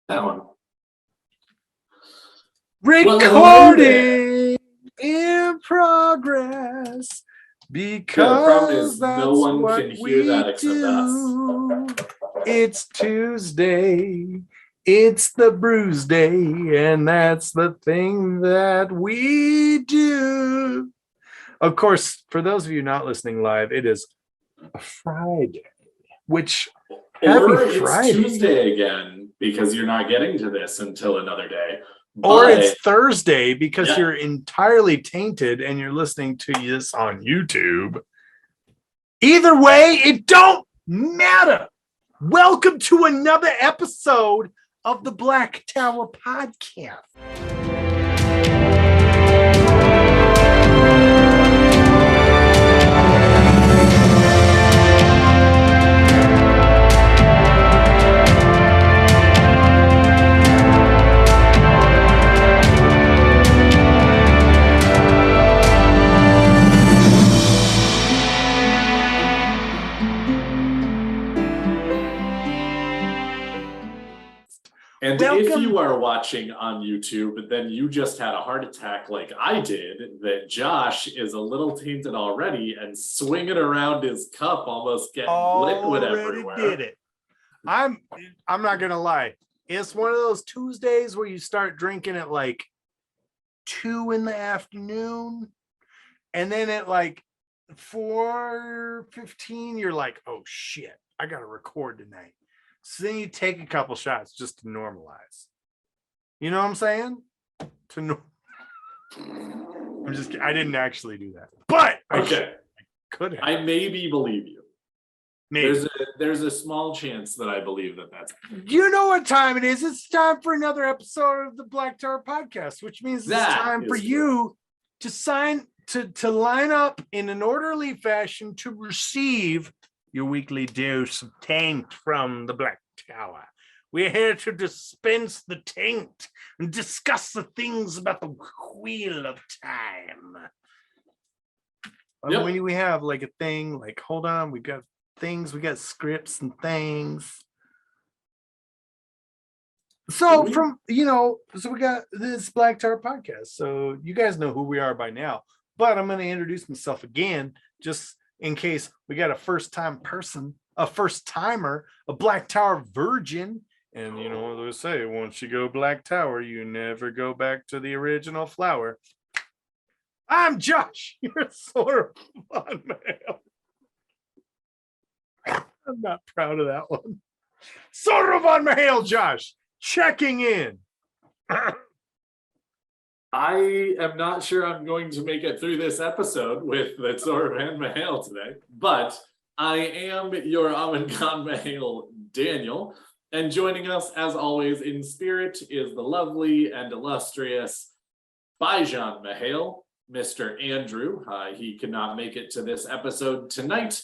That one. Recording in progress because the problem is that's no one what can hear that except do. It's Tuesday. It's the Brews Day, and that's the thing that we do. Of course, for those of you not listening live, it is a Friday, which Or happy it's Friday. Tuesday again because you're not getting to this until another day. Or But it's Thursday because Yeah. you're entirely tainted and you're listening to this on YouTube. Either way, it don't matter. Welcome to another episode of the Black Tower Podcast. And Welcome. if you are watching on YouTube, then you just had a heart attack like I did, that Josh is a little tainted already and swinging around his cup, almost getting liquid everywhere. Did it. I'm not gonna lie. It's one of those Tuesdays where you start drinking at like 2 p.m, and then at like 4:15, you're like, oh shit, I gotta record tonight. So then you take a couple shots just to normalize. You know what I'm saying? I didn't actually do that, but Okay, I could have. I maybe believe you. Maybe. There's a small chance that I believe that's. You know what time it is? It's time for another episode of the Black Tower Podcast, which means it's time for you to line up in an orderly fashion to receive your weekly dose of taint from the Black Tower. We're here to dispense the taint and discuss the things about the wheel of time. Yep. When we have like a thing, like, hold on, we got things, we got scripts and things. So we got this Black Tower Podcast. So you guys know who we are by now, but I'm going to introduce myself again, just in case we got a first-time person, a first-timer, a Black Tower virgin. And you know what they say, once you go Black Tower, you never go back to the original flower. I'm Josh, your sort of fun man. I'm not proud of that one. Sort of on Mahale, Josh, checking in. I am not sure I'm going to make it through this episode with the Zora and Mahale today, but I am your Amin-Khan Mahale, Daniel, and joining us, as always, in spirit is the lovely and illustrious Bijan Mahale, Mr. Andrew. He could not make it to this episode tonight.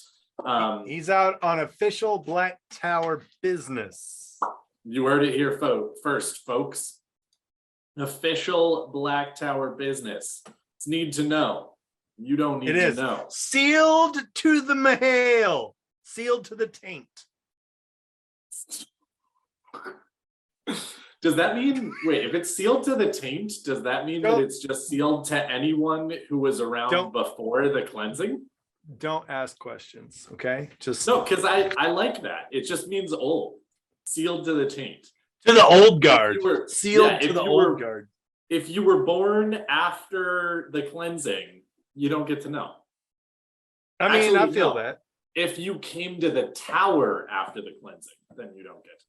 He's out on official Black Tower business. You heard it here first, folks. Official Black Tower business. It's need to know. You don't need to know. Sealed to the Mahale. Sealed to the taint. Does that mean, wait, if it's sealed to the taint, does that mean that it's just sealed to anyone who was around before the cleansing? Don't ask questions, okay? No, because I like that. It just means old. Sealed to the taint. To the old guard. Sealed to the old guard. If you were born after the cleansing, you don't get to know. I feel that. If you came to the tower after the cleansing, then you don't get to.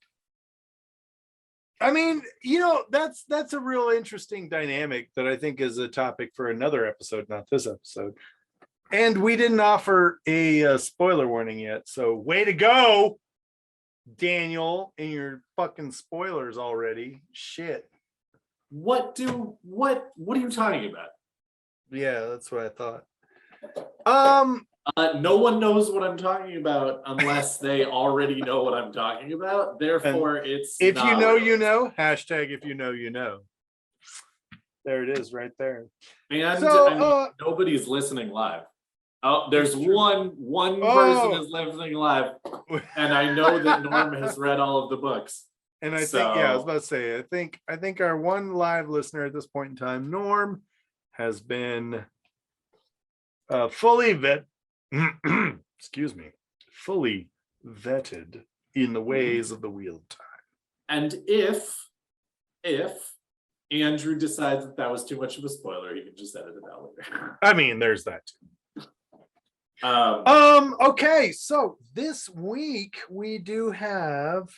That's a real interesting dynamic that I think is a topic for another episode, not this episode. And we didn't offer a spoiler warning yet, so way to go, Daniel, in your fucking spoilers already. Shit. What are you talking about? Yeah, that's what I thought. No one knows what I'm talking about unless they already know what I'm talking about. Therefore, it's if you know, you know. Hashtag if you know, you know. There it is, right there. And nobody's listening live. Oh, there's one person is listening live, and I know that Norm has read all of the books. And I think, yeah, I was about to say, I think our one live listener at this point in time, Norm, has been fully excuse me, fully vetted in the ways of the wheel of time. And if Andrew decides that was too much of a spoiler, he can just edit it out later. I mean, there's that too. Okay, so this week we do have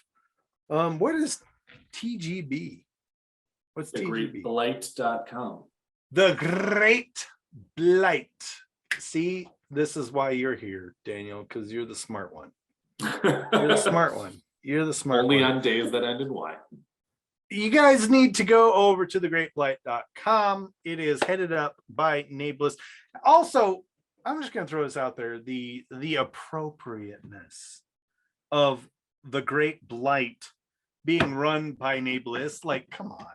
what is TGB? What's TGB? Greatblight.com. The Great Blight. See, this is why you're here, Daniel, because you're the smart one. You're the smart one. You're the smart Only one. on days that end in Y. You guys need to go over to thegreatblight.com. It is headed up by Nablus. Also, I'm just going to throw this out there. The appropriateness of the Great Blight being run by Nablus, like, come on.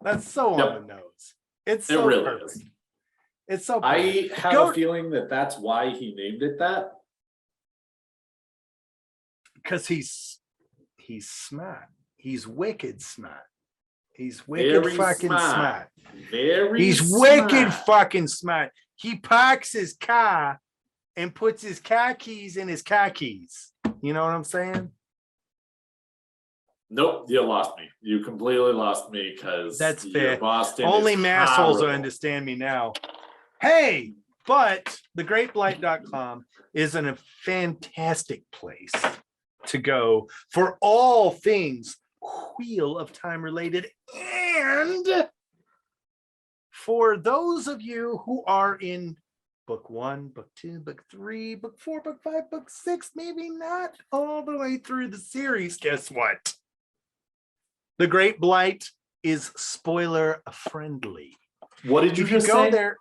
That's so on the nose. It's so really perfect. is. It's so perfect. I have a feeling that's why he named it that. Because he's smart. He's wicked smart. He's wicked fucking smart. He's wicked fucking smart. He parks his car and puts his car keys in his car keys. You know what I'm saying? Nope, you lost me. You completely lost me because that's fair. Boston only massholes will understand me now. Hey, but thegreatblight.com is a fantastic place to go for all things Wheel of Time related. And for those of you who are in book 1, book 2, book 3, book 4, book 5, book 6, maybe not all the way through the series, guess what? The Great Blight is spoiler friendly. What did you just go say? There,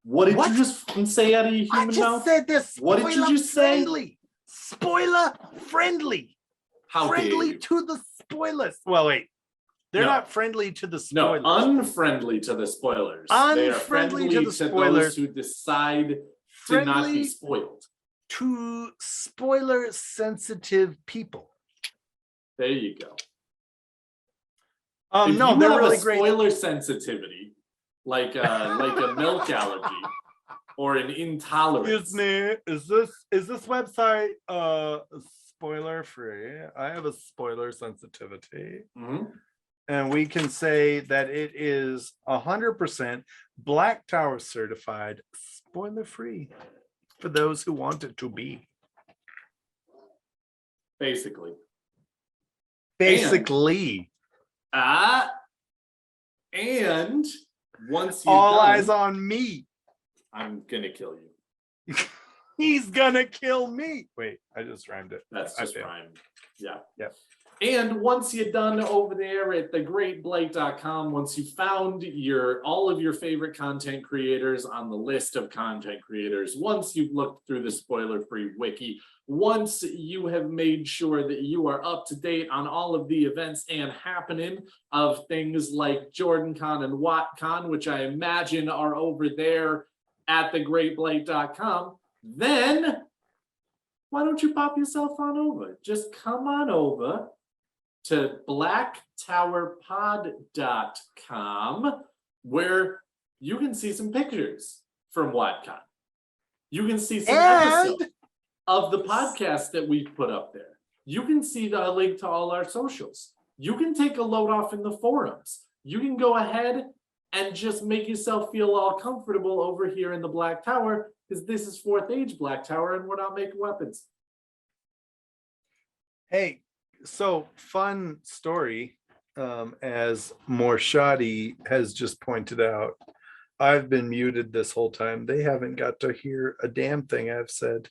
what did you just say out of your human mouth? I just said this. What did you just say? Spoiler friendly. How friendly to the spoilers. Well, wait. They're not friendly to the spoilers. No, unfriendly to the spoilers. They are friendly to the spoilers. Those who decide to not be spoiled. To spoiler sensitive people. There you go. No, they're really great. Spoiler sensitivity, like a milk allergy or an intolerance. Is this website spoiler free? I have a spoiler sensitivity. Mm-hmm. And we can say that it is 100% Black Tower certified, spoiler free for those who want it to be. Basically. And once you all eyes on me. I'm gonna kill you. He's gonna kill me. Wait, I just rhymed it. That's just rhymed. Yeah. Yeah. And once you're done over there at thegreatblight.com, once you found all of your favorite content creators on the list of content creators, once you've looked through the spoiler-free wiki, once you have made sure that you are up to date on all of the events and happening of things like JordanCon and WattCon, which I imagine are over there at thegreatblight.com, then why don't you pop yourself on over? Just come on over to blacktowerpod.com, where you can see some pictures from WattCon. You can see some episodes of the podcast that we've put up there. You can see the link to all our socials. You can take a load off in the forums. You can go ahead and just make yourself feel all comfortable over here in the Black Tower, because this is 4th Age Black Tower and we're not making weapons. Hey, so fun story, as Morshadi has just pointed out. I've been muted this whole time. They haven't got to hear a damn thing I've said.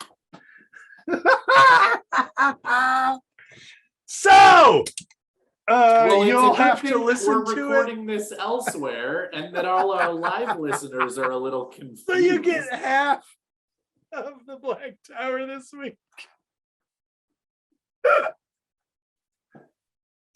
So you'll have to listen to it. We're recording this elsewhere, and that all our live listeners are a little confused. So you get half of the Black Tower this week.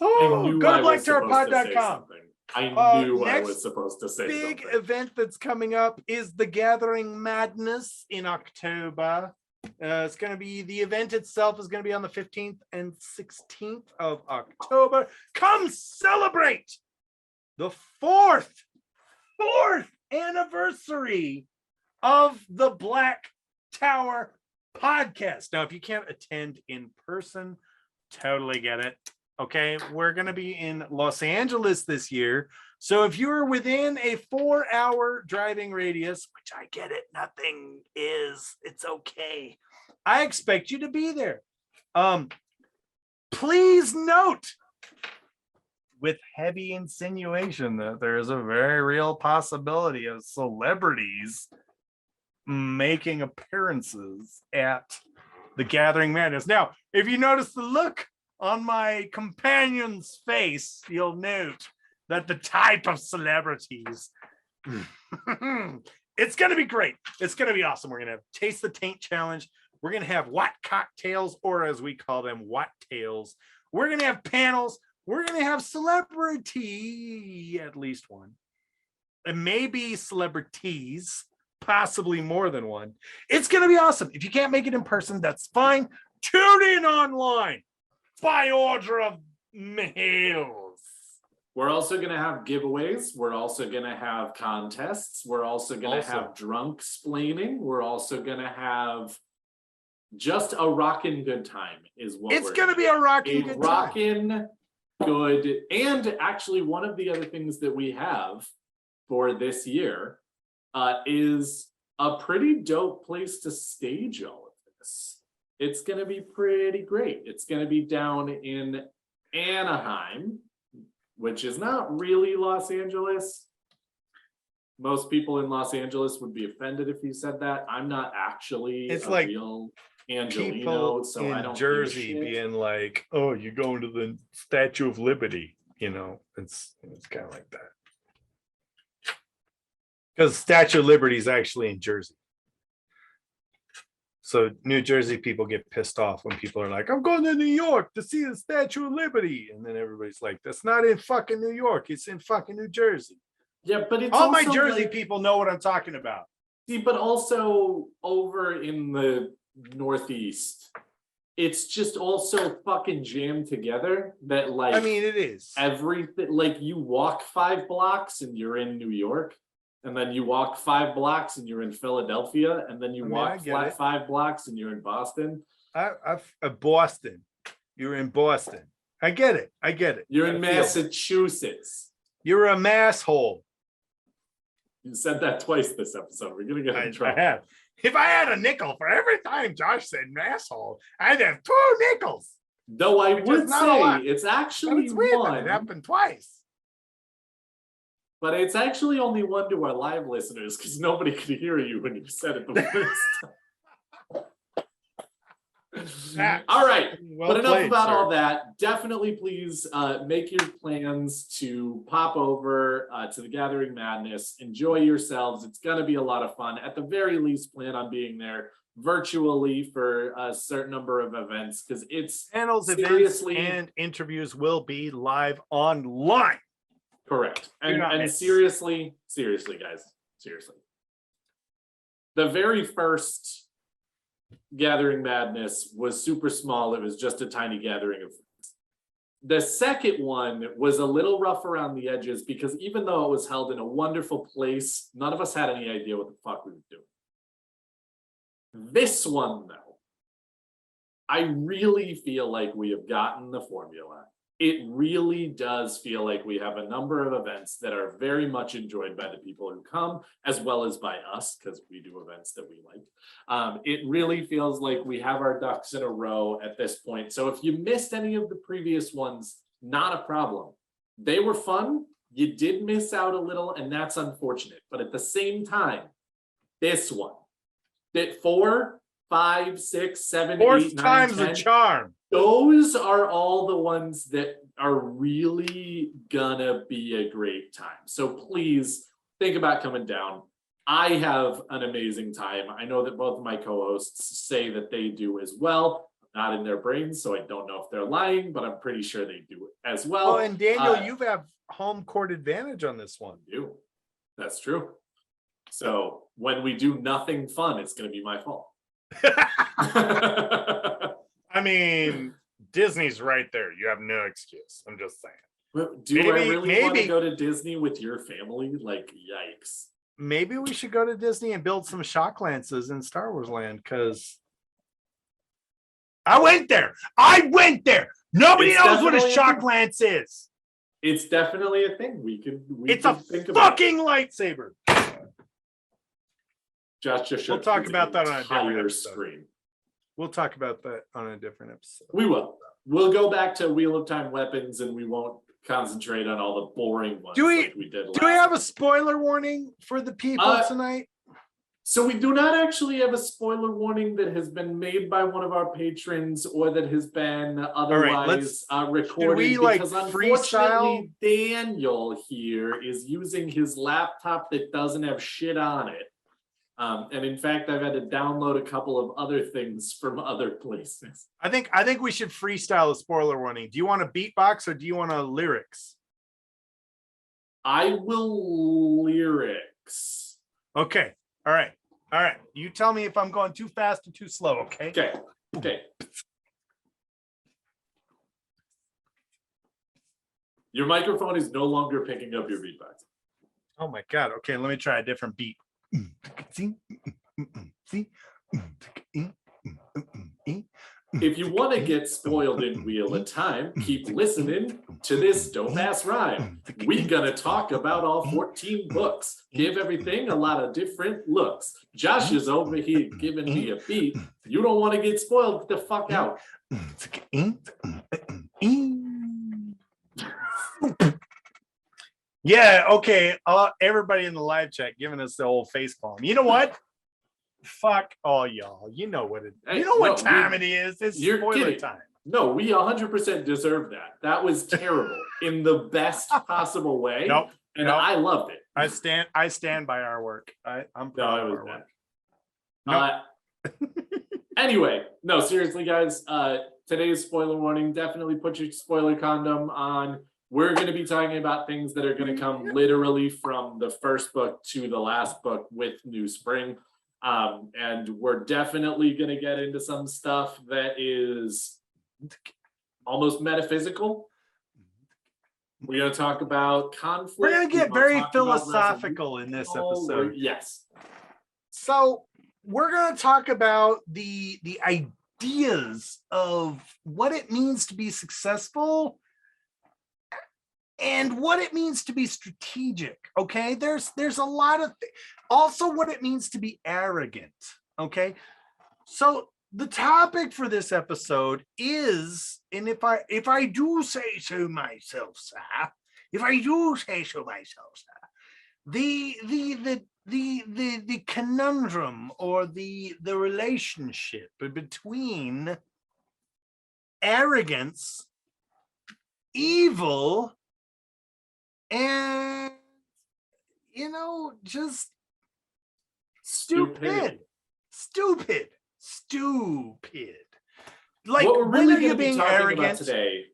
Oh, go to blacktowerpod.com. I knew I was supposed to say big something. Event that's coming up is the Gathering Madness in October. It's going to be, the event itself is going to be on the 15th and 16th of October. Come celebrate the fourth anniversary of the Black Tower podcast. Now, if you can't attend in person, totally get it. Okay, we're going to be in Los Angeles this year. So if you're within a 4-hour driving radius, which I get it, nothing is, it's okay. I expect you to be there. Please note, with heavy insinuation, that there is a very real possibility of celebrities making appearances at the Gathering Madness. Now, if you notice the look on my companion's face, you'll note that the type of celebrities, it's going to be great. It's going to be awesome. We're going to have Taste the Taint Challenge. We're going to have Watt cocktails, or as we call them, Watt tails. We're going to have panels. We're going to have celebrity, at least one. And maybe celebrities, possibly more than one. It's going to be awesome. If you can't make it in person, that's fine. Tune in online by order of mails. We're also going to have giveaways. We're also going to have contests. We're also going to have drunk splaining. We're also going to have just a rockin' good time is what it's going to be. A rockin' good time. Rockin' good. And actually, one of the other things that we have for this year is a pretty dope place to stage all of this. It's going to be pretty great. It's going to be down in Anaheim, which is not really Los Angeles. Most people in Los Angeles would be offended if you said that. I'm not actually it's like real Angelino, people so in I don't Jersey being like, "Oh, you're going to the Statue of Liberty," you know. It's kind of like that. Because Statue of Liberty is actually in Jersey. So New Jersey people get pissed off when people are like, "I'm going to New York to see the Statue of Liberty." And then everybody's like, "That's not in fucking New York. It's in fucking New Jersey." Yeah, but it's all my also Jersey like, people know what I'm talking about. See, but also over in the Northeast, it's just also fucking jammed together that, like, I mean, it is everything. Like, you walk 5 blocks and you're in New York, and then you walk 5 blocks and you're in Philadelphia, and then you walk 5 blocks and you're in Boston. Boston. You're in Boston. I get it. You're in Massachusetts. You're a masshole. You said that twice this episode. We're gonna get in trouble. I have. If I had a nickel for every time Josh said masshole, I'd have 2 nickels. Though I would say it's actually it's weird one. That it happened twice. But it's actually only one to our live listeners because nobody could hear you when you said it the first time. All right, but enough about all that. Definitely, please make your plans to pop over to the Gathering Madness. Enjoy yourselves. It's going to be a lot of fun. At the very least, plan on being there virtually for a certain number of events because it's panels, events, and interviews will be live online. Correct. And seriously, guys, seriously. The very first Gathering Madness was super small. It was just a tiny gathering of friends. The second one was a little rough around the edges because even though it was held in a wonderful place, none of us had any idea what the fuck we were doing. This one, though, I really feel like we have gotten the formula. It really does feel like we have a number of events that are very much enjoyed by the people who come, as well as by us, because we do events that we like. It really feels like we have our ducks in a row at this point. So if you missed any of the previous ones, not a problem. They were fun. You did miss out a little, and that's unfortunate. But at the same time, this one, that 4, 5, 6, 7, 8, 9, time's 10, a charm. Those are all the ones that are really gonna be a great time. So please think about coming down. I have an amazing time. I know that both of my co-hosts say that they do as well. Not in their brains, so I don't know if they're lying, but I'm pretty sure they do it as well. Oh, and Daniel, you have home court advantage on this one. I do. That's true. So when we do nothing fun, it's gonna be my fault. I mean, Disney's right there. You have no excuse. I'm just saying. Do I really want to go to Disney with your family? Like, yikes. Maybe we should go to Disney and build some shock lances in Star Wars Land, because I went there. Nobody knows what a shock lance is. It's definitely a thing. It's a fucking lightsaber. Josh just we'll talk about that on a different episode. Screen. We'll talk about that on a different episode. We will. We'll go back to Wheel of Time weapons, and we won't concentrate on all the boring ones like we did last. Do we have a spoiler warning for the people tonight? So we do not actually have a spoiler warning that has been made by one of our patrons or that has been otherwise recorded, because unfortunately Daniel here is using his laptop that doesn't have shit on it. And in fact, I've had to download a couple of other things from other places. I think we should freestyle a spoiler warning. Do you want a beatbox or do you want a lyrics? I will lyrics. Okay. All right. You tell me if I'm going too fast or too slow, okay? Okay. Your microphone is no longer picking up your beatbox. Oh my God. Okay, let me try a different beat. If you want to get spoiled in Wheel of Time, keep listening to this dope ass rhyme. We're gonna talk about all 14 books, give everything a lot of different looks. Josh is over here giving me a beat. You don't want to get spoiled, get the fuck out. Yeah, okay. Everybody in the live chat giving us the old face palm. You know what? Fuck all y'all. You know what what time it is. It's spoiler time. No, we 100% deserve that. That was terrible in the best possible way. I loved it. I stand by our work. I'm proud of our work. Anyway, no, seriously, guys. Today's spoiler warning. Definitely put your spoiler condom on. We're going to be talking about things that are going to come literally from the first book to the last book with New Spring. And we're definitely going to get into some stuff that is almost metaphysical. We're going to talk about conflict. We're going to get very philosophical in this episode. Yes. So we're going to talk about the ideas of what it means to be successful and what it means to be strategic. Okay, there's a lot of also what it means to be arrogant. Okay, so the topic for this episode is, and if I do say so myself, sir, the conundrum or the relationship between arrogance, evil, and just stupid. Like, what we're really when are you being arrogant today?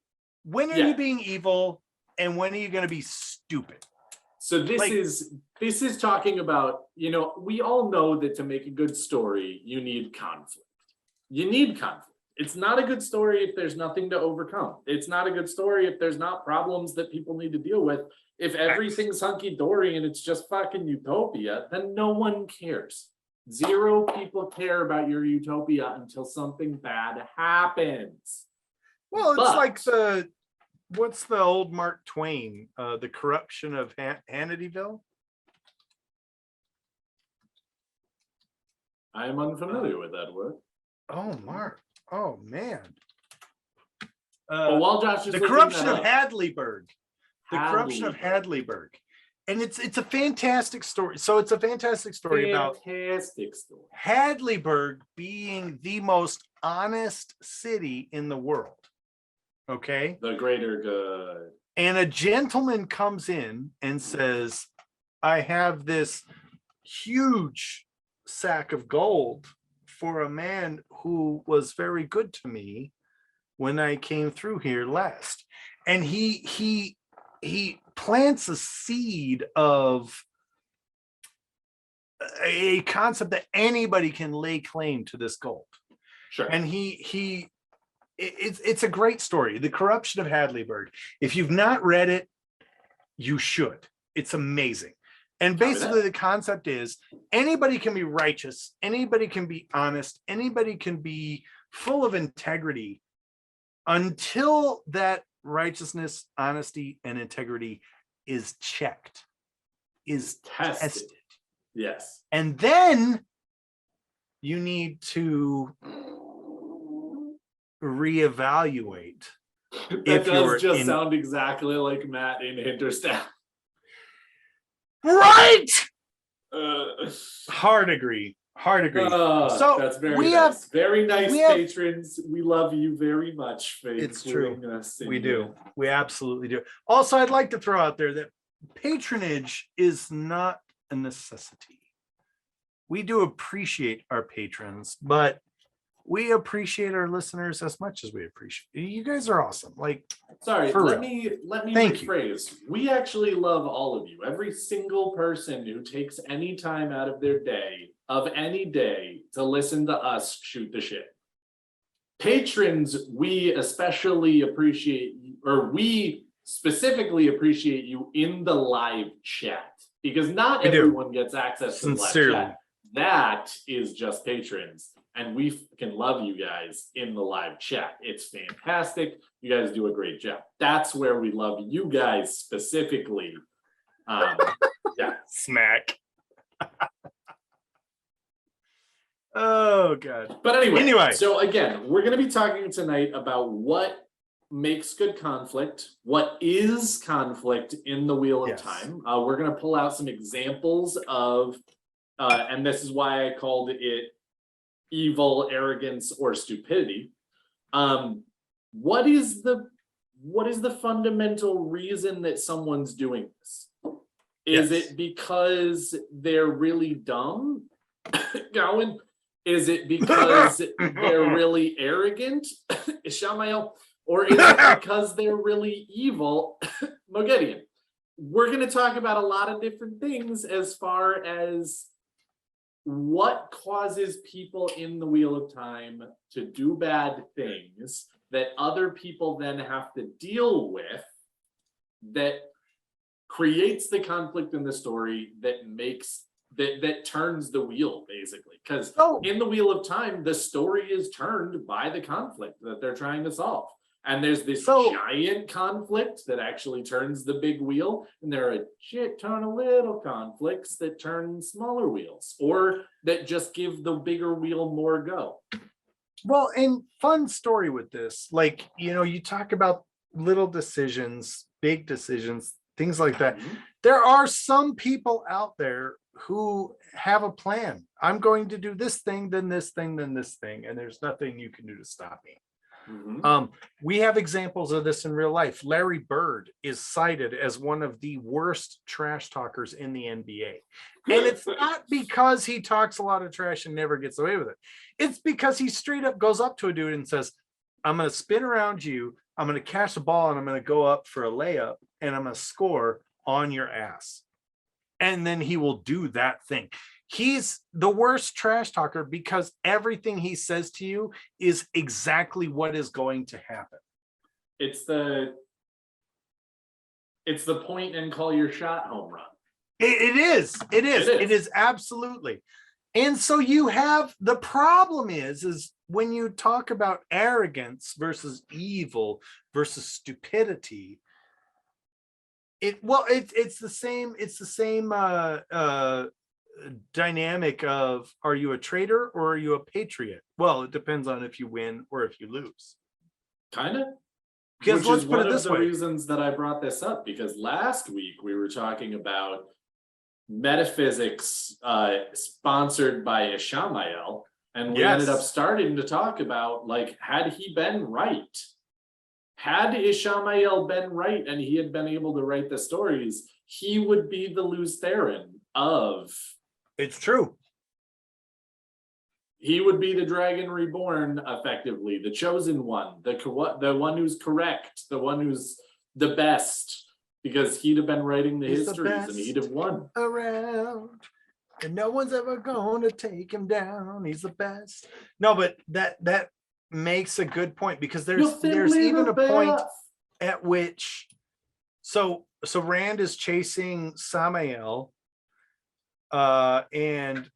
When are you being evil? And when are you going to be stupid? So this is talking about, we all know that to make a good story, you need conflict. It's not a good story if there's nothing to overcome. It's not a good story if there's not problems that people need to deal with. If everything's hunky-dory and it's just fucking utopia, then no one cares. 0 people care about your utopia until something bad happens. Well, it's like what's the old Mark Twain, the corruption of Hannityville? I am unfamiliar with that word. Oh, Mark. Oh, man. While Josh is the corruption of Hadleyburg. The corruption of Hadleyburg. And it's a fantastic story. So it's a fantastic story about Hadleyburg being the most honest city in the world. Okay? The greater good. And a gentleman comes in and says, I have this huge sack of gold for a man who was very good to me when I came through here last. And he plants a seed of a concept that anybody can lay claim to this gold. Sure. And it's a great story. The Corruption of Hadleyburg. If you've not read it, you should. It's amazing. And basically the concept is anybody can be righteous, anybody can be honest, anybody can be full of integrity until that righteousness, honesty, and integrity is checked, is tested. Yes. And then you need to reevaluate. That does just sound exactly like Matt in Hinterstaff. Right. Hard agree. So that's very nice. Very nice patrons. We love you very much. It's true. We do. We absolutely do. Also, I'd like to throw out there that patronage is not a necessity. We do appreciate our patrons, but we appreciate our listeners as much as we appreciate you. Guys are awesome. Like, sorry, let me Thank rephrase. We actually love all of you. Every single person who takes any time out of their day, of any day, to listen to us shoot the shit. Patrons, we especially appreciate, or we specifically appreciate you in the live chat, because not everyone gets access to the live chat. That is just patrons. And we can love you guys in the live chat. It's fantastic. You guys do a great job. That's where we love you guys specifically. Yeah. Smack. Oh, God. But anyway, so again, we're going to be talking tonight about what makes good conflict, what is conflict in the Wheel of Time. We're going to pull out some examples of, and this is why I called it evil, arrogance, or stupidity. What is the fundamental reason that someone's doing this? Is it because they're really dumb? Gowan? Is it because they're really arrogant? Ishamael? Or is it because they're really evil? Mogedian? We're going to talk about a lot of different things as far as what causes people in the Wheel of Time to do bad things that other people then have to deal with, that creates the conflict in the story that makes that turns the wheel, basically. Because in the Wheel of Time, the story is turned by the conflict that they're trying to solve. And there's this giant conflict that actually turns the big wheel. And there are a shit ton of little conflicts that turn smaller wheels, or that just give the bigger wheel more go. Well, and fun story with this, like, you talk about little decisions, big decisions, things like that. Mm-hmm. There are some people out there who have a plan. I'm going to do this thing, then this thing, then this thing, and there's nothing you can do to stop me. Mm-hmm. We have examples of this in real life. Larry Bird is cited as one of the worst trash talkers in the NBA. And it's not because he talks a lot of trash and never gets away with it. It's because he straight up goes up to a dude and says, I'm going to spin around you, I'm going to catch the ball, and I'm going to go up for a layup, and I'm going to score on your ass. And then he will do that thing. He's the worst trash talker because everything he says to you is exactly what is going to happen. It's the point and call your shot home run. It is absolutely. And so you have, the problem is when you talk about arrogance versus evil versus stupidity, it's the same dynamic of, are you a traitor or are you a patriot? Well, it depends on if you win or if you lose. Kind of. Because let's put it this way. One of the reasons that I brought this up, because last week we were talking about metaphysics sponsored by Ishamael, and we ended up starting to talk about, like, had he been right? Had Ishamael been right and he had been able to write the stories, he would be the Luz Theron of... It's true. He would be the Dragon Reborn, effectively, the chosen one, the one who's correct, the one who's the best, because he'd have been writing the histories and he'd have won. Around. And no one's ever gonna take him down. He's the best. No, but that makes a good point because there's even a point at which so Rand is chasing Samael, and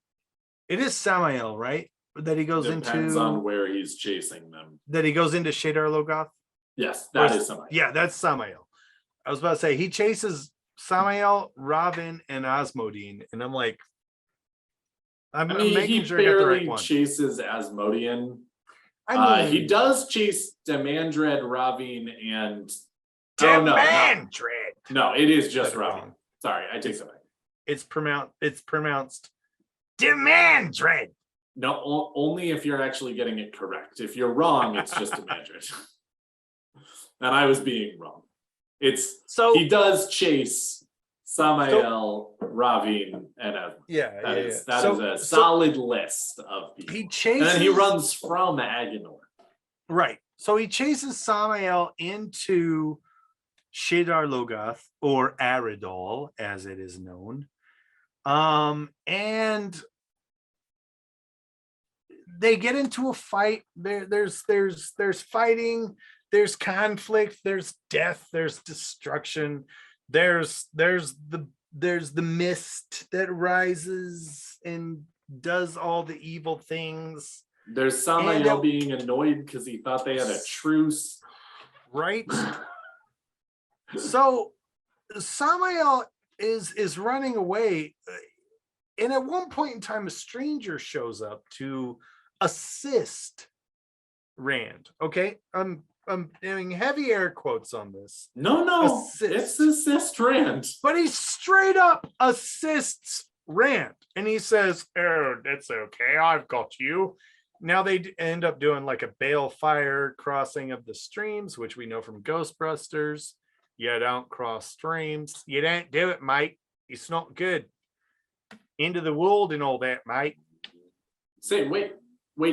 it is Samael, right? That he goes Depends into on where he's chasing them. that he goes into Shadar Logoth. Yes, that is Samael. Yeah, that's Samael. I was about to say he chases Samael, Robin, and Asmodine, and I'm like, I'm making sure I got the right one. Chases Asmodian. I mean, he does chase Demandred, Ravine, and Demandred. No, it is just Ravine. Sorry, I take that back. It's pronounced Demandred. No, only if you're actually getting it correct. If you're wrong, it's just Demandred. And I was being wrong. He does chase Samael, Ravine, and Asmodine. That is a solid list of people. He chases, and then he runs from Aginor. Right. So he chases Samael into Shadar Logoth, or Aridol, as it is known. And they get into a fight. There's fighting, there's conflict, there's death, there's destruction, there's the mist that rises and does all the evil things. There's Samael being annoyed because he thought they had a truce. Right. So Samael is running away, and at one point in time, a stranger shows up to assist Rand. Okay, I'm doing heavy air quotes on this. No, it's assist Rand. But he straight up assists Rand, and he says, "Oh, that's okay. I've got you." Now they end up doing like a balefire crossing of the streams, which we know from Ghostbusters. You don't cross streams. You don't do it, mate. It's not good. Into the world and all that, mate. Say, wait,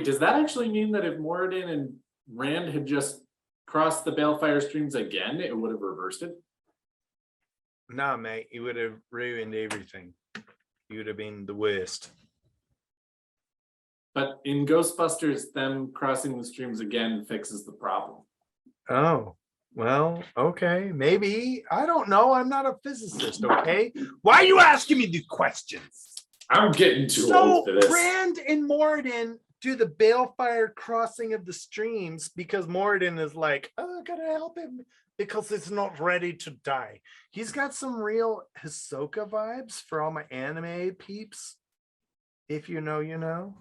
does that actually mean that if Moradin and Rand had just crossed the balefire streams again, it would have reversed it? Nah, mate, you would have ruined everything. You would have been the worst. But in Ghostbusters, them crossing the streams again fixes the problem. Oh, well, okay, maybe. I don't know. I'm not a physicist, okay? Why are you asking me these questions? I'm getting too old for this. So Rand and Moradin do the balefire crossing of the streams because Moradin is like, oh, I gotta help him because it's not ready to die. He's got some real Hisoka vibes for all my anime peeps. If you know, you know.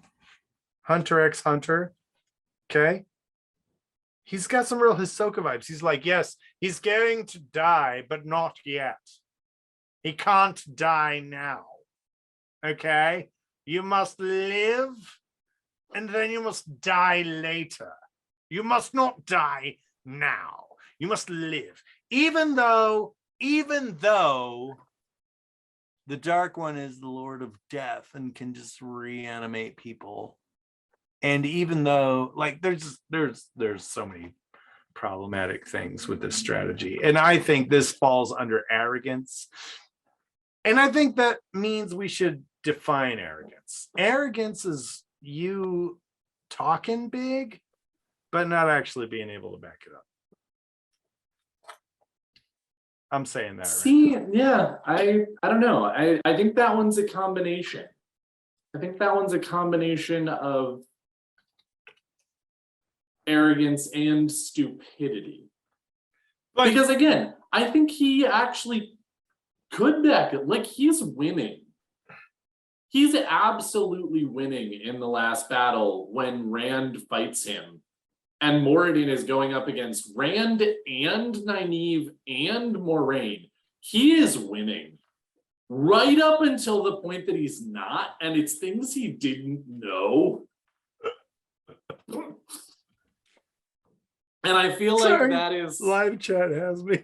Hunter x Hunter. Okay. He's got some real Hisoka vibes. He's like, yes, he's going to die, but not yet. He can't die now. Okay? You must live, and then you must die later. You must not die now. You must live. Even though the Dark One is the Lord of Death and can just reanimate people. And even though, like, there's so many problematic things with this strategy. And I think this falls under arrogance. And I think that means we should define arrogance. Arrogance is you talking big, but not actually being able to back it up. I'm saying that. See, right? Yeah, I don't know. I think that one's a combination. I think that one's a combination of arrogance and stupidity. Because again, I think he actually could back it. Like, he's winning. He's absolutely winning in the last battle when Rand fights him. And Moradin is going up against Rand and Nynaeve and Moraine. He is winning. Right up until the point that he's not, and it's things he didn't know. And I feel like that is... Live chat has me.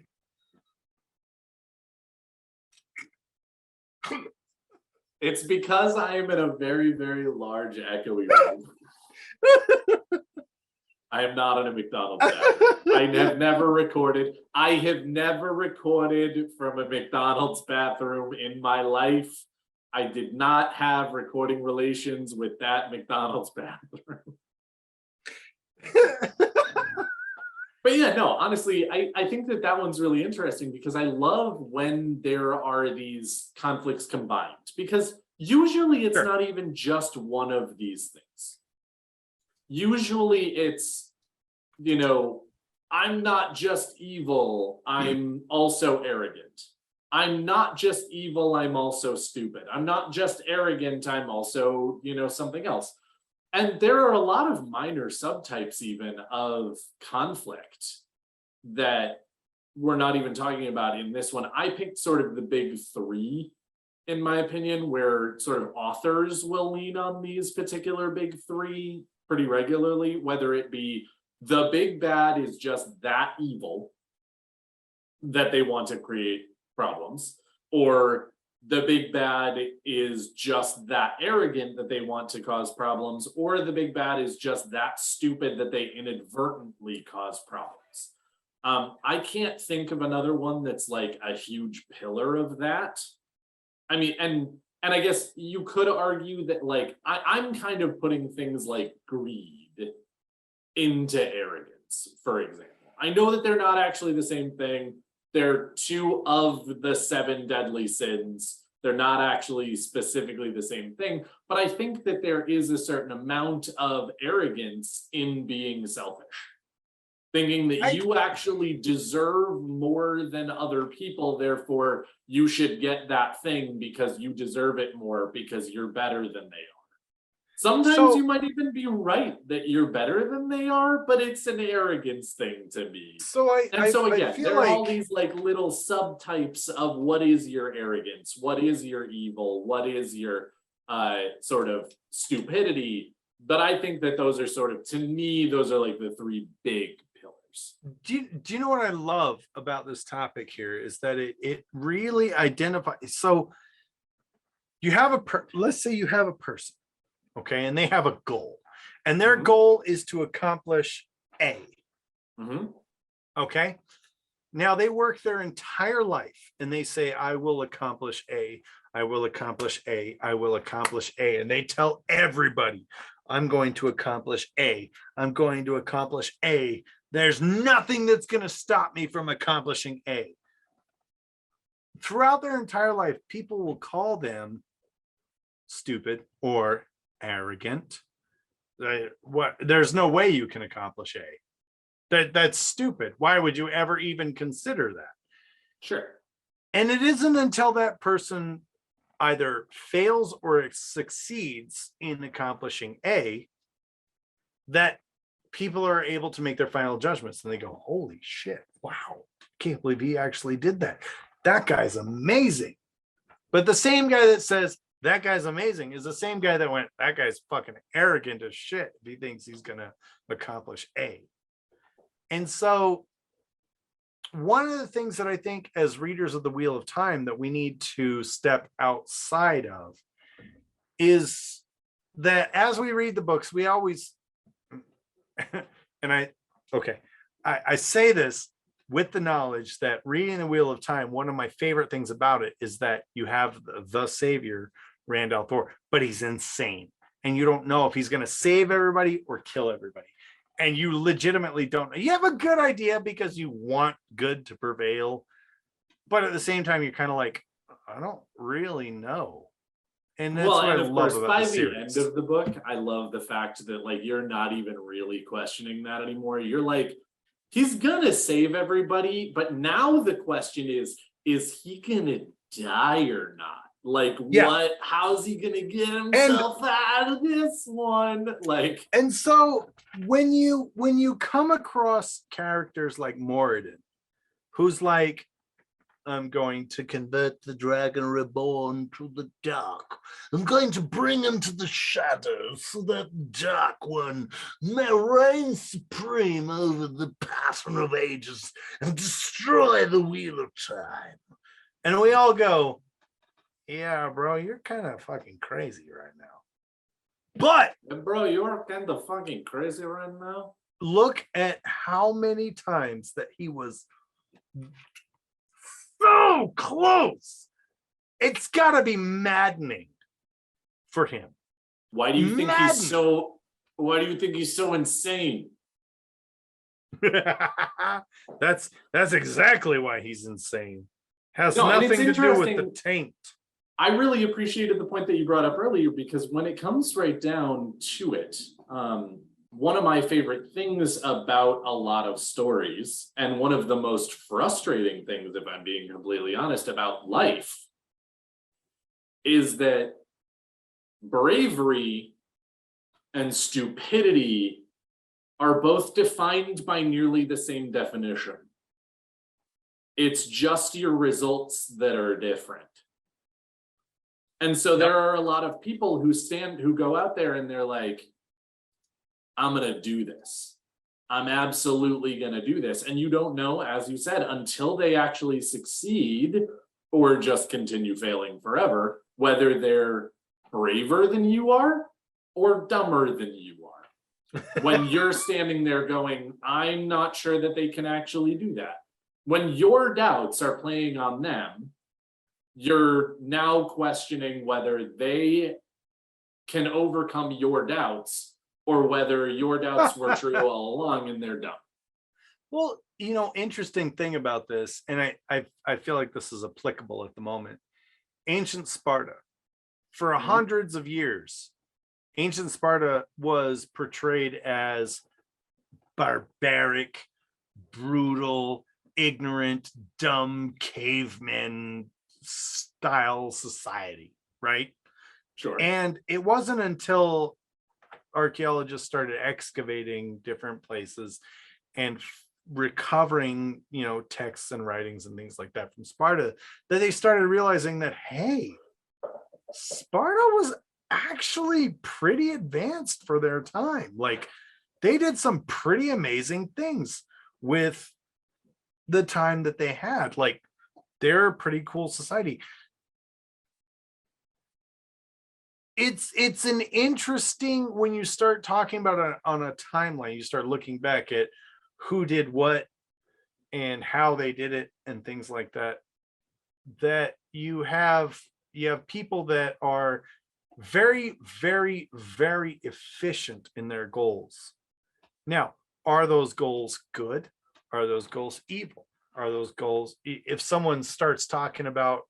It's because I am in a very, very large echoey room. I am not in a McDonald's bathroom. I have never recorded. I have never recorded from a McDonald's bathroom in my life. I did not have recording relations with that McDonald's bathroom. But yeah, no, honestly, I think that one's really interesting because I love when there are these conflicts combined, because usually it's not even just one of these things. Usually it's, I'm not just evil, I'm also arrogant. I'm not just evil, I'm also stupid. I'm not just arrogant, I'm also, something else. And there are a lot of minor subtypes even of conflict that we're not even talking about in this one. I picked sort of the big three, in my opinion, where sort of authors will lean on these particular big three pretty regularly, whether it be the big bad is just that evil that they want to create problems, or the big bad is just that arrogant that they want to cause problems, or the big bad is just that stupid that they inadvertently cause problems. I can't think of another one that's like a huge pillar of that. I mean, and I guess you could argue that like I'm kind of putting things like greed into arrogance, for example. I know that they're not actually the same thing. They're two of the 7 deadly sins. They're not actually specifically the same thing, but I think that there is a certain amount of arrogance in being selfish. Thinking that you actually deserve more than other people, therefore you should get that thing because you deserve it more because you're better than they are. Sometimes you might even be right that you're better than they are, but it's an arrogance thing to me. So again, there are all these like little subtypes of what is your arrogance, what is your evil, what is your sort of stupidity. But I think that those are sort of, to me, those are like the 3 big pillars. Do you know what I love about this topic here is that it really identifies. So you have let's say you have a person. Okay, and they have a goal, and their goal is to accomplish A. Okay, now they work their entire life and they say, I will accomplish A, I will accomplish A, I will accomplish A. And they tell everybody, I'm going to accomplish A, I'm going to accomplish A. There's nothing that's going to stop me from accomplishing A. Throughout their entire life, people will call them stupid or arrogant. There's no way you can accomplish A. That's stupid. Why would you ever even consider that? Sure. And it isn't until that person either fails or succeeds in accomplishing A that people are able to make their final judgments, and they go, holy shit, wow, can't believe he actually did that. That guy's amazing. But the same guy that says that guy's amazing is the same guy that went, that guy's fucking arrogant as shit if he thinks he's going to accomplish A. And so one of the things that I think as readers of the Wheel of Time that we need to step outside of is that as we read the books, we always, and I say this with the knowledge that reading the Wheel of Time, one of my favorite things about it is that you have the savior, Randall Thor, but he's insane. And you don't know if he's going to save everybody or kill everybody. And you legitimately don't know. You have a good idea because you want good to prevail. But at the same time, you're kind of like, I don't really know. And that's what I love about the series. By the end of the book, I love the fact that like you're not even really questioning that anymore. You're like, he's gonna save everybody, but now the question is he gonna die or not? Like, what? How's he gonna get himself out of this one? Like, and so when you come across characters like Moradin, who's like, I'm going to convert the dragon reborn to the dark. I'm going to bring him to the shadows so that dark one may reign supreme over the pattern of ages and destroy the wheel of time. And we all go, yeah, bro, you're kind of fucking crazy right now. But bro, you're kind of fucking crazy right now. Look at how many times that he was so close it's gotta be maddening for him. Why do you think he's so? Why do you think he's so insane? That's exactly why he's insane. Has No, and it's nothing to do with the interesting. taint. I really appreciated the point that you brought up earlier, because when it comes right down to it, one of my favorite things about a lot of stories, and one of the most frustrating things, if I'm being completely honest, about life, is that bravery and stupidity are both defined by nearly the same definition. It's just your results that are different. And so there are a lot of people who go out there and they're like, I'm gonna do this. I'm absolutely gonna do this. And you don't know, as you said, until they actually succeed or just continue failing forever, whether they're braver than you are or dumber than you are. When you're standing there going, I'm not sure that they can actually do that. When your doubts are playing on them, you're now questioning whether they can overcome your doubts or whether your doubts were true all along and they're dumb. Well, interesting thing about this, and I feel like this is applicable at the moment. Ancient Sparta, for hundreds of years, ancient Sparta was portrayed as barbaric, brutal, ignorant, dumb cavemen style society, right? Sure. And it wasn't until archaeologists started excavating different places and recovering, texts and writings and things like that from Sparta, that they started realizing that, hey, Sparta was actually pretty advanced for their time. Like, they did some pretty amazing things with the time that they had. Like, they're a pretty cool society. It's an interesting, when you start talking about on a timeline, you start looking back at who did what and how they did it and things like that, that you have people that are very, very, very efficient in their goals. Now, are those goals good? Are those goals evil? Are those goals, if someone starts talking about,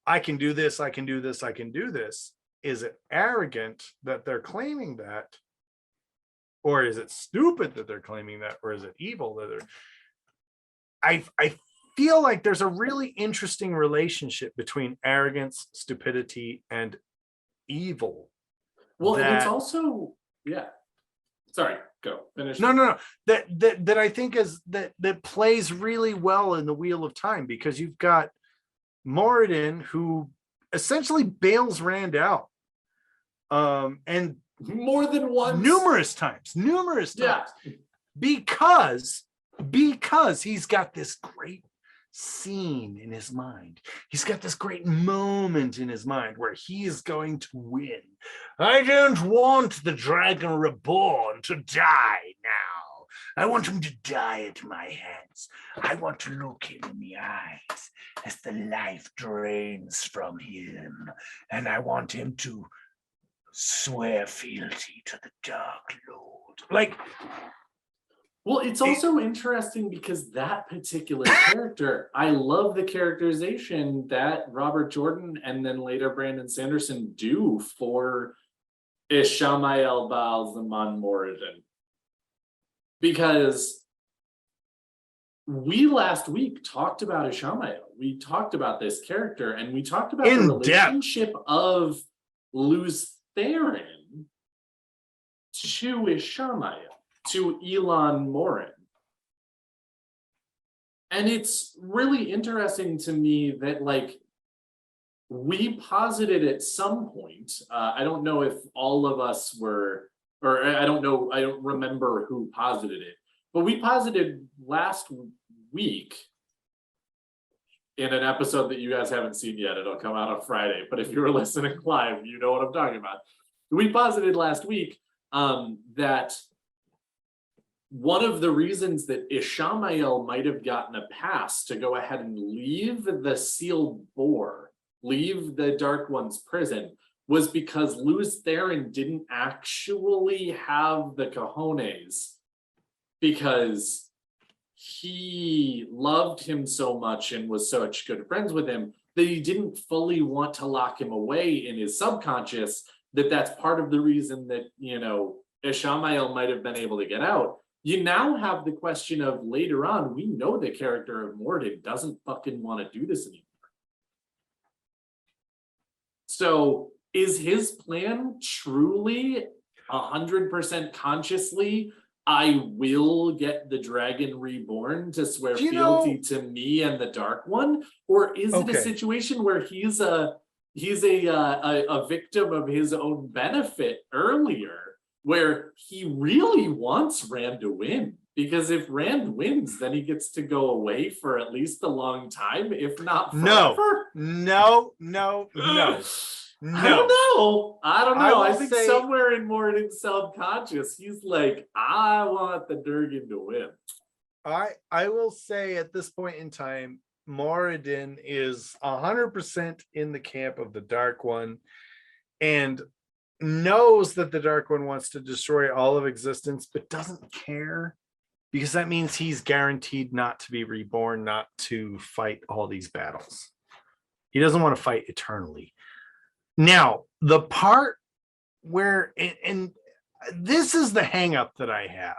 I can do this, I can do this, I can do this, is it arrogant that they're claiming that? Or is it stupid that they're claiming that? Or is it evil that they're... I feel like there's a really interesting relationship between arrogance, stupidity, and evil. Well, and it's also, sorry, go finish. No. That I think is that plays really well in the Wheel of Time, because you've got Moradin, who essentially bails Rand out, and more than once, numerous times, because he's got this great scene in his mind. He's got this great moment in his mind where he is going to win. I don't want the Dragon Reborn to die now. I want him to die at my hands. I want to look him in the eyes as the life drains from him. And I want him to swear fealty to the Dark Lord. Like, well, it's also interesting because that particular character, I love the characterization that Robert Jordan and then later Brandon Sanderson do for Ishamael Baal Zaman Moradin. Because we last week talked about Ishamael. We talked about this character, and we talked about the relationship of Luz Theron to Ishamael, to Elon Morin. And it's really interesting to me that, like, we posited at some point, I don't know if all of us were, or I don't remember who posited it, but we posited last week in an episode that you guys haven't seen yet. It'll come out on Friday, but if you were listening live, you know what I'm talking about. We posited last week that one of the reasons that Ishamael might have gotten a pass to go ahead and leave the sealed boar, leave the Dark One's prison was because Luz Theron didn't actually have the cojones, because he loved him so much and was such good friends with him that he didn't fully want to lock him away in his subconscious. That's part of the reason that, you know, Ishamael might have been able to get out. You now have the question of, later on, we know the character of Moradin doesn't fucking want to do this anymore. So is his plan truly 100% consciously, I will get the dragon reborn to swear fealty to me and the Dark One? Or is it a situation where he's a victim of his own benefit earlier, where he really wants Rand to win? Because if Rand wins, then he gets to go away for at least a long time, if not forever. No. I don't know. I think say, somewhere in Moradin's subconscious, he's like, I want the Durgan to win. I will say at this point in time, Moradin is 100% in the camp of the Dark One and knows that the Dark One wants to destroy all of existence, but doesn't care, because that means he's guaranteed not to be reborn, not to fight all these battles. He doesn't want to fight eternally. Now, the part where, and this is the hang up that I have,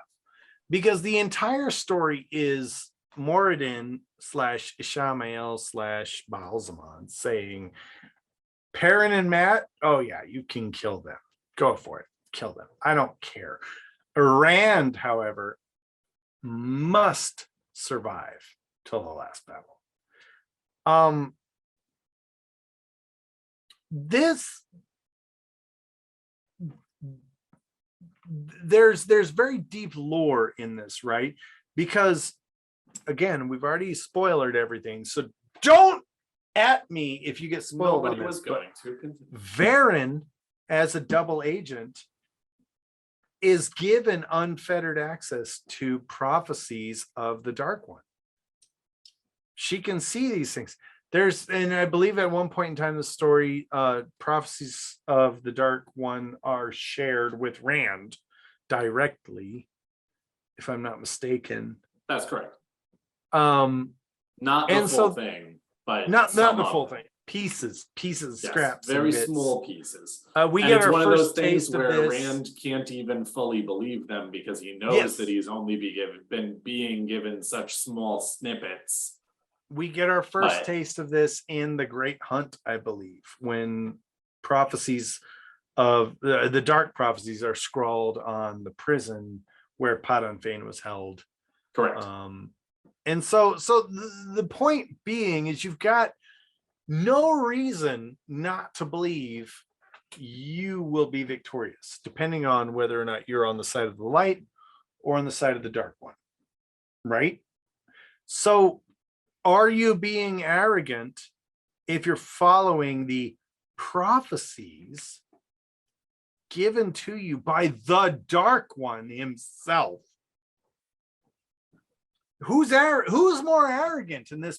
because the entire story is Moradin / Ishamael / Balsamon saying, Perrin and Matt, oh yeah, you can kill them. Go for it. Kill them. I don't care. Rand, however, must survive till the last battle. There's very deep lore in this, right? Because again, we've already spoiled everything, so don't at me if you get spoiled. Nobody was going to. Varen, as a double agent, is given unfettered access to prophecies of the Dark One. She can see these things. And I believe at one point in time, the story, prophecies of the Dark One are shared with Rand directly, if I'm not mistaken. That's correct. Not the full thing, but not the full thing. Pieces, yes, scraps, very small pieces. We get our one first of those things taste where of this. Rand can't even fully believe them, because he knows that he's only been being given such small snippets. We get our first taste of this in The Great Hunt, I believe, when prophecies of the dark prophecies are scrawled on the prison where Padan Fain was held. Correct. And so the point being is, you've got no reason not to believe you will be victorious, depending on whether or not you're on the side of the light or on the side of the Dark One, right? So are you being arrogant if you're following the prophecies given to you by the Dark One himself? Who's more arrogant in this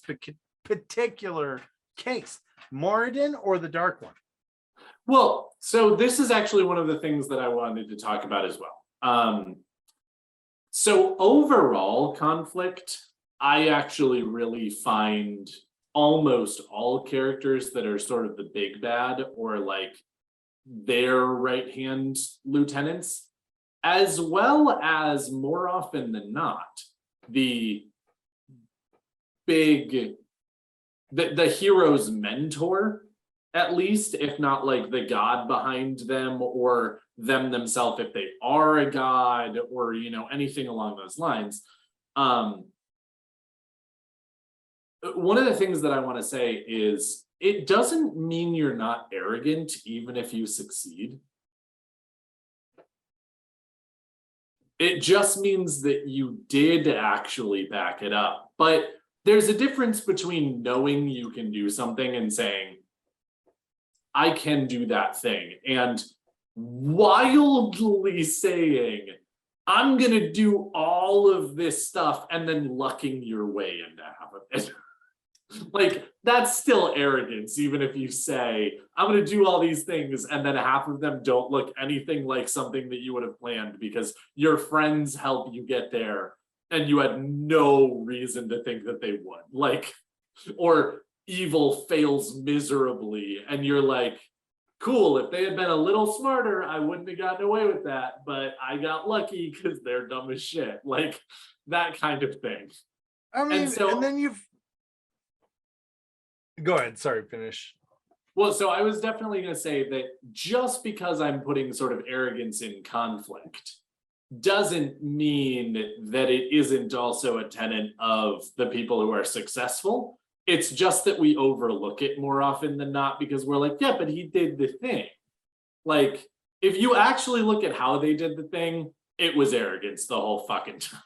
particular case, Moradin or the Dark One? Well, so this is actually one of the things that I wanted to talk about as well. So overall conflict, I actually really find almost all characters that are sort of the big bad, or like their right-hand lieutenants, as well as, more often than not, the hero's mentor, at least, if not like the god behind them, or them themselves if they are a god, or, you know, anything along those lines. One of the things that I want to say is, it doesn't mean you're not arrogant even if you succeed. It just means that you did actually back it up. But there's a difference between knowing you can do something and saying, I can do that thing, and wildly saying, I'm going to do all of this stuff, and then lucking your way into half of it. Like, that's still arrogance, even if you say, I'm going to do all these things, and then half of them don't look anything like something that you would have planned because your friends help you get there and you had no reason to think that they would. Like, or evil fails miserably, and you're like, cool, if they had been a little smarter, I wouldn't have gotten away with that, but I got lucky because they're dumb as shit. Like, that kind of thing. I mean, And so, and then you've go ahead. Sorry, finish. well, so I was definitely going to say that just because I'm putting sort of arrogance in conflict doesn't mean that it isn't also a tenet of the people who are successful. It's just that we overlook it more often than not because we're like, yeah, but he did the thing. Like, if you actually look at how they did the thing, it was arrogance the whole fucking time.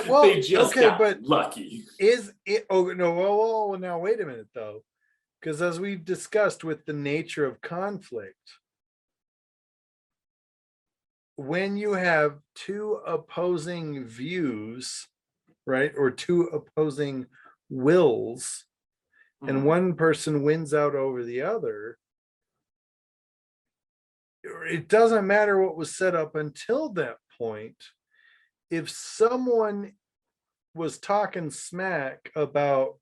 Well, They just okay, got but lucky. is it? Oh no! Whoa, now wait a minute though, because as we've discussed with the nature of conflict, when you have two opposing views, right, or two opposing wills, and Mhm. one person wins out over the other, it doesn't matter what was set up until that point. If someone was talking smack about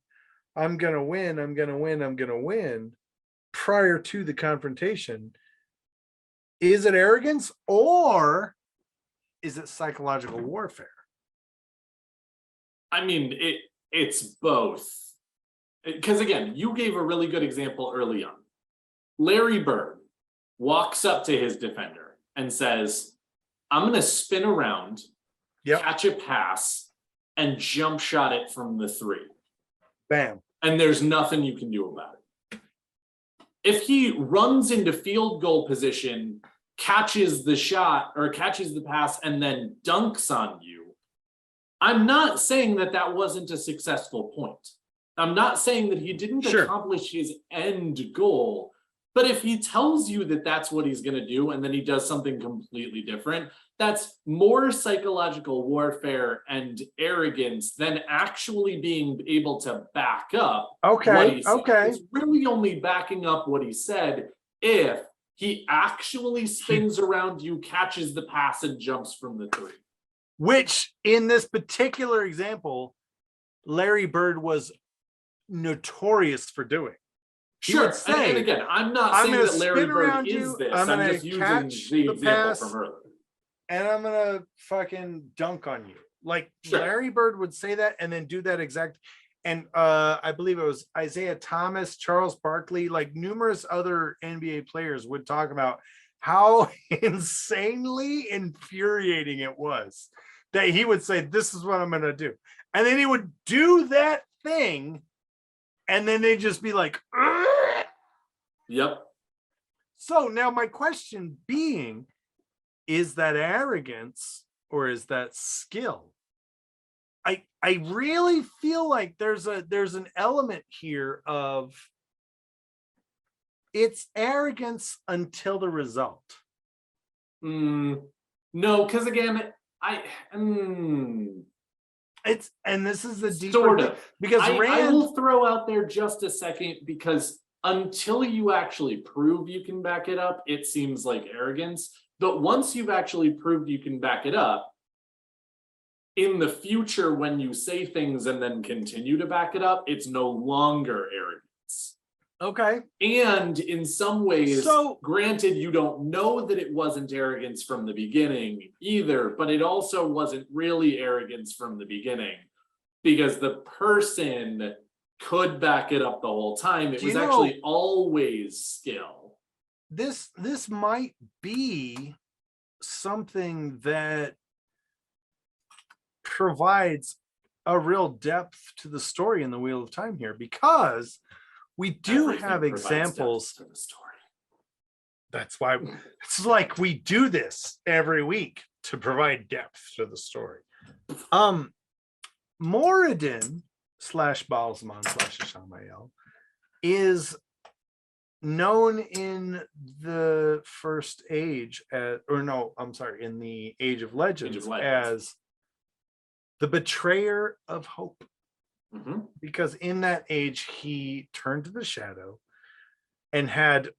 I'm gonna win, I'm gonna win, I'm gonna win prior to the confrontation, is it arrogance or is it psychological warfare? I mean, it's both. Because again, you gave a really good example early on. Larry Bird walks up to his defender and says, I'm going to spin around, Yep. catch a pass, and jump shot it from the 3. Bam. And there's nothing you can do about it. If he runs into field goal position, catches the shot or catches the pass, and then dunks on you, I'm not saying that that wasn't a successful point. I'm not saying that he didn't accomplish his end goal, but if he tells you that that's what he's going to do and then he does something completely different, that's more psychological warfare and arrogance than actually being able to back up what he said. It's really only backing up what he said if he actually spins around you, catches the pass, and jumps from the 3. Which in this particular example, Larry Bird was notorious for doing. He Sure. would say, and again, I'm not saying that Larry Bird is this. I'm just using the example from earlier. And I'm going to fucking dunk on you. Like Larry Bird would say that and then do that exact. And I believe it was Isaiah Thomas, Charles Barkley, like numerous other NBA players would talk about how insanely infuriating it was that he would say, this is what I'm going to do. And then he would do that thing. And then they'd just be like, ugh! Yep. So now my question being, is that arrogance or is that skill? I really feel like there's an element here of it's arrogance until the result. No, because again, it's, and this is the deeper sort of, because I will throw out there just a second, because until you actually prove you can back it up, it seems like arrogance. But once you've actually proved you can back it up, in the future, when you say things and then continue to back it up, it's no longer arrogance. Okay. And in some ways, so granted, you don't know that it wasn't arrogance from the beginning either, but it also wasn't really arrogance from the beginning because the person could back it up the whole time. It was actually always skill. This might be something that provides a real depth to the story in the Wheel of Time here, because we do have examples to the story. That's why it's like we do this every week to provide depth to the story. Moradin / Balsman / Ishamael is known in the First Age in the Age of Legends as the betrayer of hope. Mhm. because in that age he turned to the shadow and had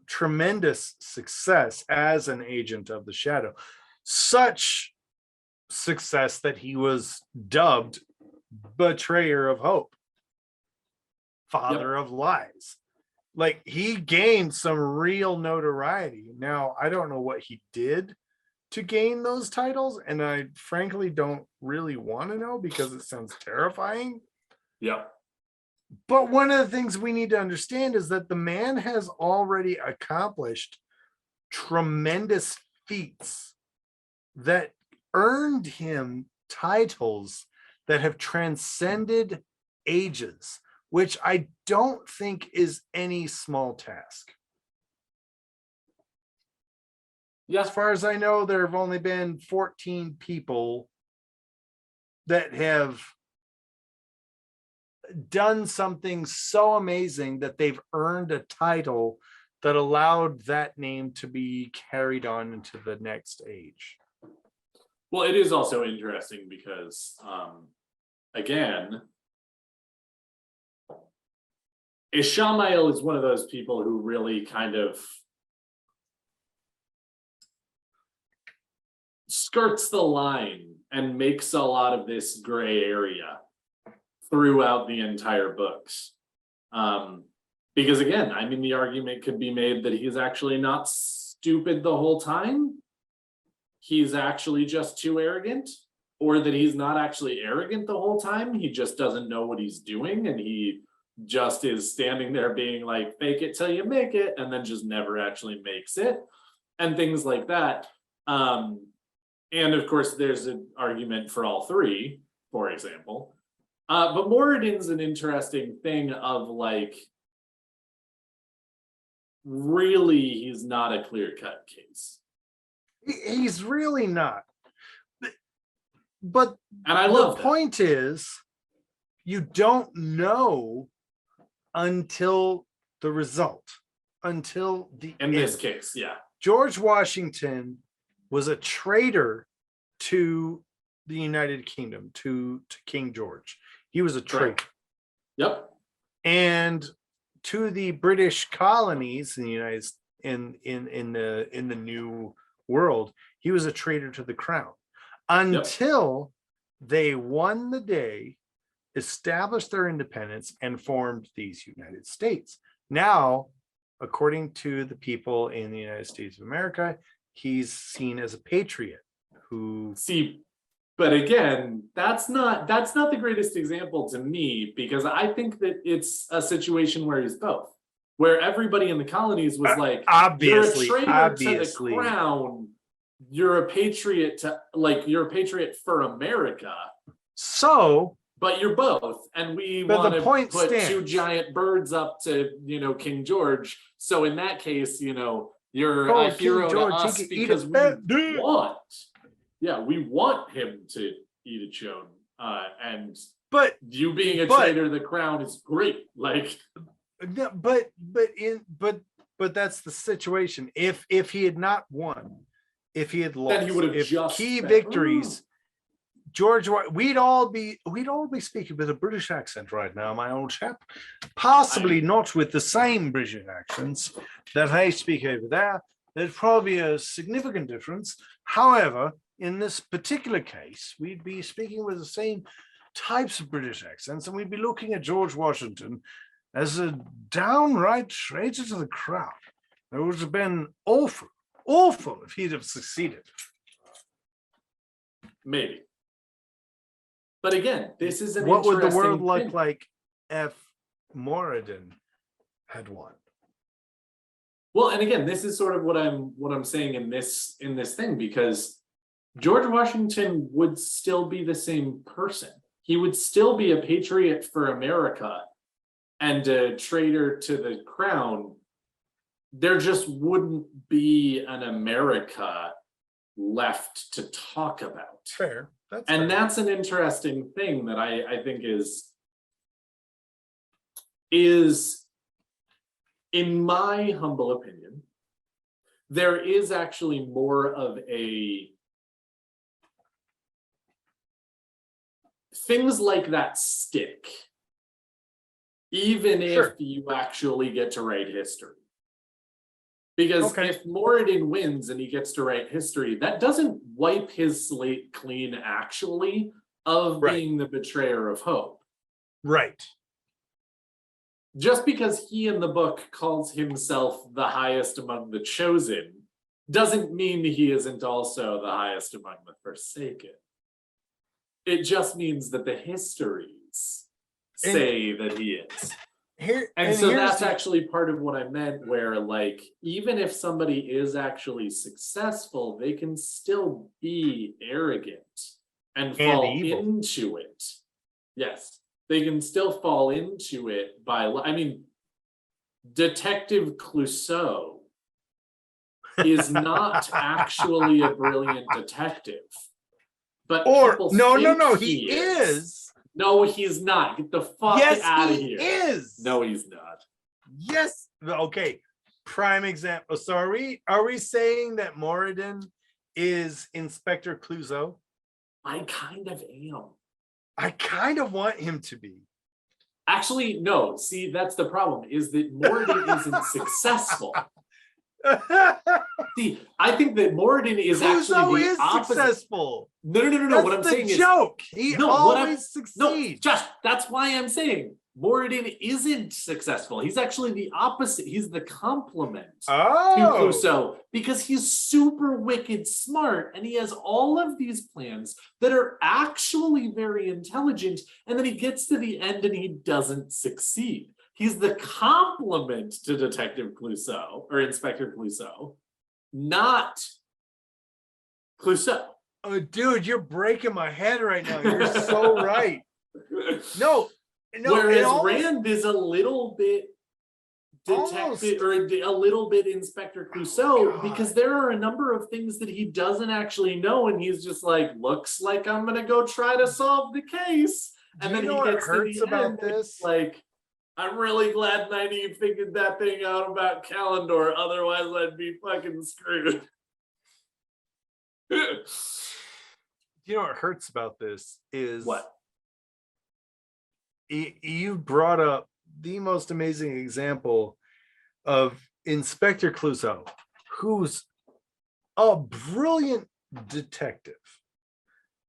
tremendous success as an agent of the shadow. Such success that he was dubbed betrayer of hope, father of lies. Like, he gained some real notoriety. Now, I don't know what he did to gain those titles, and I frankly don't really want to know because it sounds terrifying. Yep. But one of the things we need to understand is that the man has already accomplished tremendous feats that earned him titles that have transcended ages, which I don't think is any small task. Yeah. As far as I know, there have only been 14 people that have done something so amazing that they've earned a title that allowed that name to be carried on into the next age. Well, it is also interesting because, again, Ishmael is one of those people who really kind of skirts the line and makes a lot of this gray area throughout the entire books. Because again, I mean, the argument could be made that he's actually not stupid the whole time. He's actually just too arrogant, or that he's not actually arrogant the whole time. He just doesn't know what he's doing, and he just is standing there being like, fake it till you make it, and then just never actually makes it, and things like that. And of course, there's an argument for all three, for example. But Moradin's an interesting thing of like, really, he's not a clear-cut case. He's really not. But and I love the point is, you don't know until the result, until the in this case, yeah. George Washington was a traitor to the United Kingdom, to King George. He was a traitor. Yep. And to the British colonies in the United in the New World, he was a traitor to the crown until they won the day, established their independence, and formed these United States. Now, according to the people in the United States of America, he's seen as a patriot who but again, that's not the greatest example to me, because I think that it's a situation where he's both, where everybody in the colonies was like, obviously, you're a traitor to the crown, you're a patriot you're a patriot for America. So, but you're both, and we want to put stands. two giant birds up to, King George. So in that case, you're a hero to us because we want. Yeah, we want him to eat a chone. But you being a traitor to the crown is great. Like, but that's the situation. If he had not won, if he had lost, then he would have just key victories. George, we'd all be speaking with a British accent right now, my old chap. Possibly not with the same British accents that I speak over there. There's probably a significant difference. However, in this particular case, we'd be speaking with the same types of British accents, and we'd be looking at George Washington as a downright traitor to the crown. It would have been awful if he'd have succeeded. Maybe. But again, this is what would the world look like if Moradin had won? Well, and again, this is sort of what I'm saying in this thing, because George Washington would still be the same person. He would still be a patriot for America and a traitor to the crown. There just wouldn't be an America left to talk about. Fair. That's an interesting thing that I think is, in my humble opinion, there is actually more of a things like that stick, even if Sure. you actually get to write history. Because Okay. if Moradin wins and he gets to write history, that doesn't wipe his slate clean, actually, of Right. being the betrayer of hope. Right. Just because he in the book calls himself the highest among the chosen doesn't mean he isn't also the highest among the forsaken. It just means that the histories say that he is. And so that's actually part of what I meant, where like, even if somebody is actually successful, they can still be arrogant and fall evil. into it. Yes, they can still fall into it by, I mean, Detective Clouseau is not actually a brilliant detective, but people think he is. No, he's not. Get the fuck out of here. Is. No, he's not. Yes. Okay. Prime example. So are we saying that Moradin is Inspector Clouseau? I kind of am. I kind of want him to be. Actually, no. See, that's the problem, is that Moradin isn't successful. See, I think that Moradin is actually the opposite. Successful. No. That's what I'm the saying joke. He always succeeds. No, Josh, that's why I'm saying Moradin isn't successful. He's actually the opposite. He's the complement to Clouseau, because he's super wicked smart and he has all of these plans that are actually very intelligent, and then he gets to the end and he doesn't succeed. He's the complement to Detective Clouseau, or Inspector Clouseau, not Clouseau. Oh, dude, you're breaking my head right now. You're so right. No. Whereas Rand is a little bit detective, or a little bit Inspector Clouseau, because there are a number of things that he doesn't actually know, and he's just like, looks like I'm gonna go try to solve the case. And then he gets to the end, this? Like, I'm really glad Nynaeve figured that thing out about Kalendor, otherwise I'd be fucking screwed. You know what hurts about this is what? You brought up the most amazing example of Inspector Clouseau, who's a brilliant detective,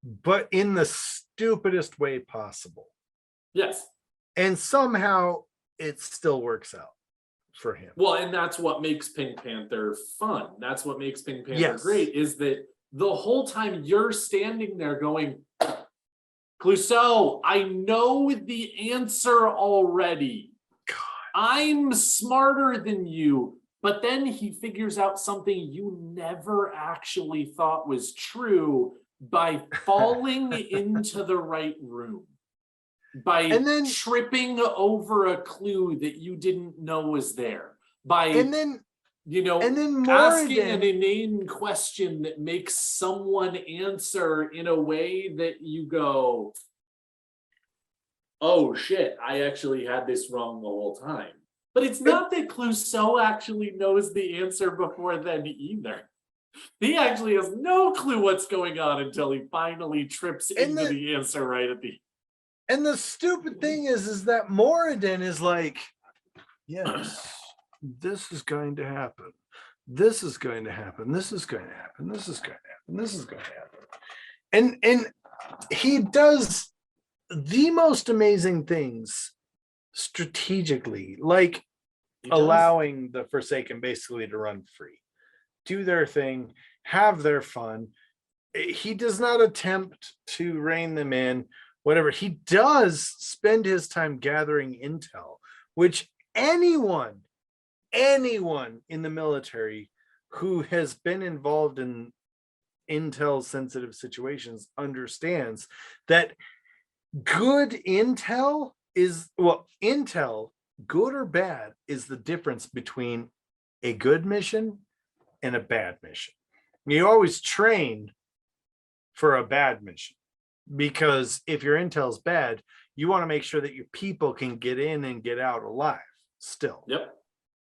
but in the stupidest way possible. Yes. And somehow it still works out for him. Well, and that's what makes Pink Panther fun. That's what makes Pink Panther great, is that the whole time you're standing there going, Clouseau, I know the answer already. God. I'm smarter than you. But then he figures out something you never actually thought was true by falling into the right room. By tripping over a clue that you didn't know was there. By asking an inane question that makes someone answer in a way that you go, oh shit, I actually had this wrong the whole time. But it's not that Clouseau actually knows the answer before then either. He actually has no clue what's going on until he finally trips into the answer right at the end. And the stupid thing is that Moradin is like, yes, this is going to happen. This is going to happen. This is going to happen. This is going to happen. This is going to happen. And he does the most amazing things strategically, like allowing the Forsaken basically to run free, do their thing, have their fun. He does not attempt to rein them in. Whatever. He does spend his time gathering intel, which anyone in the military who has been involved in intel sensitive situations understands that good intel is, intel, good or bad, is the difference between a good mission and a bad mission. You always train for a bad mission, because if your intel's bad, you want to make sure that your people can get in and get out alive still. Yep.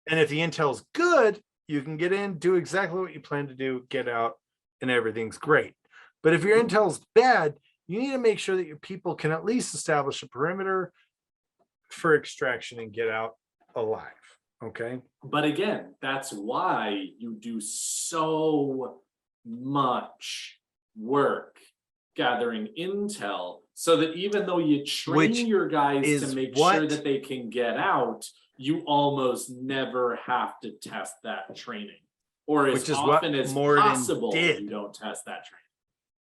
And if the intel's good, you can get in, do exactly what you plan to do, get out, and everything's great. But if your intel's bad, you need to make sure that your people can at least establish a perimeter for extraction and get out alive. Okay. But again, that's why you do so much work gathering intel, so that even though you train Which your guys to is make what- sure that they can get out, you almost never have to test that training. Or as Which is what often as Moradin possible, did. you don't test that training.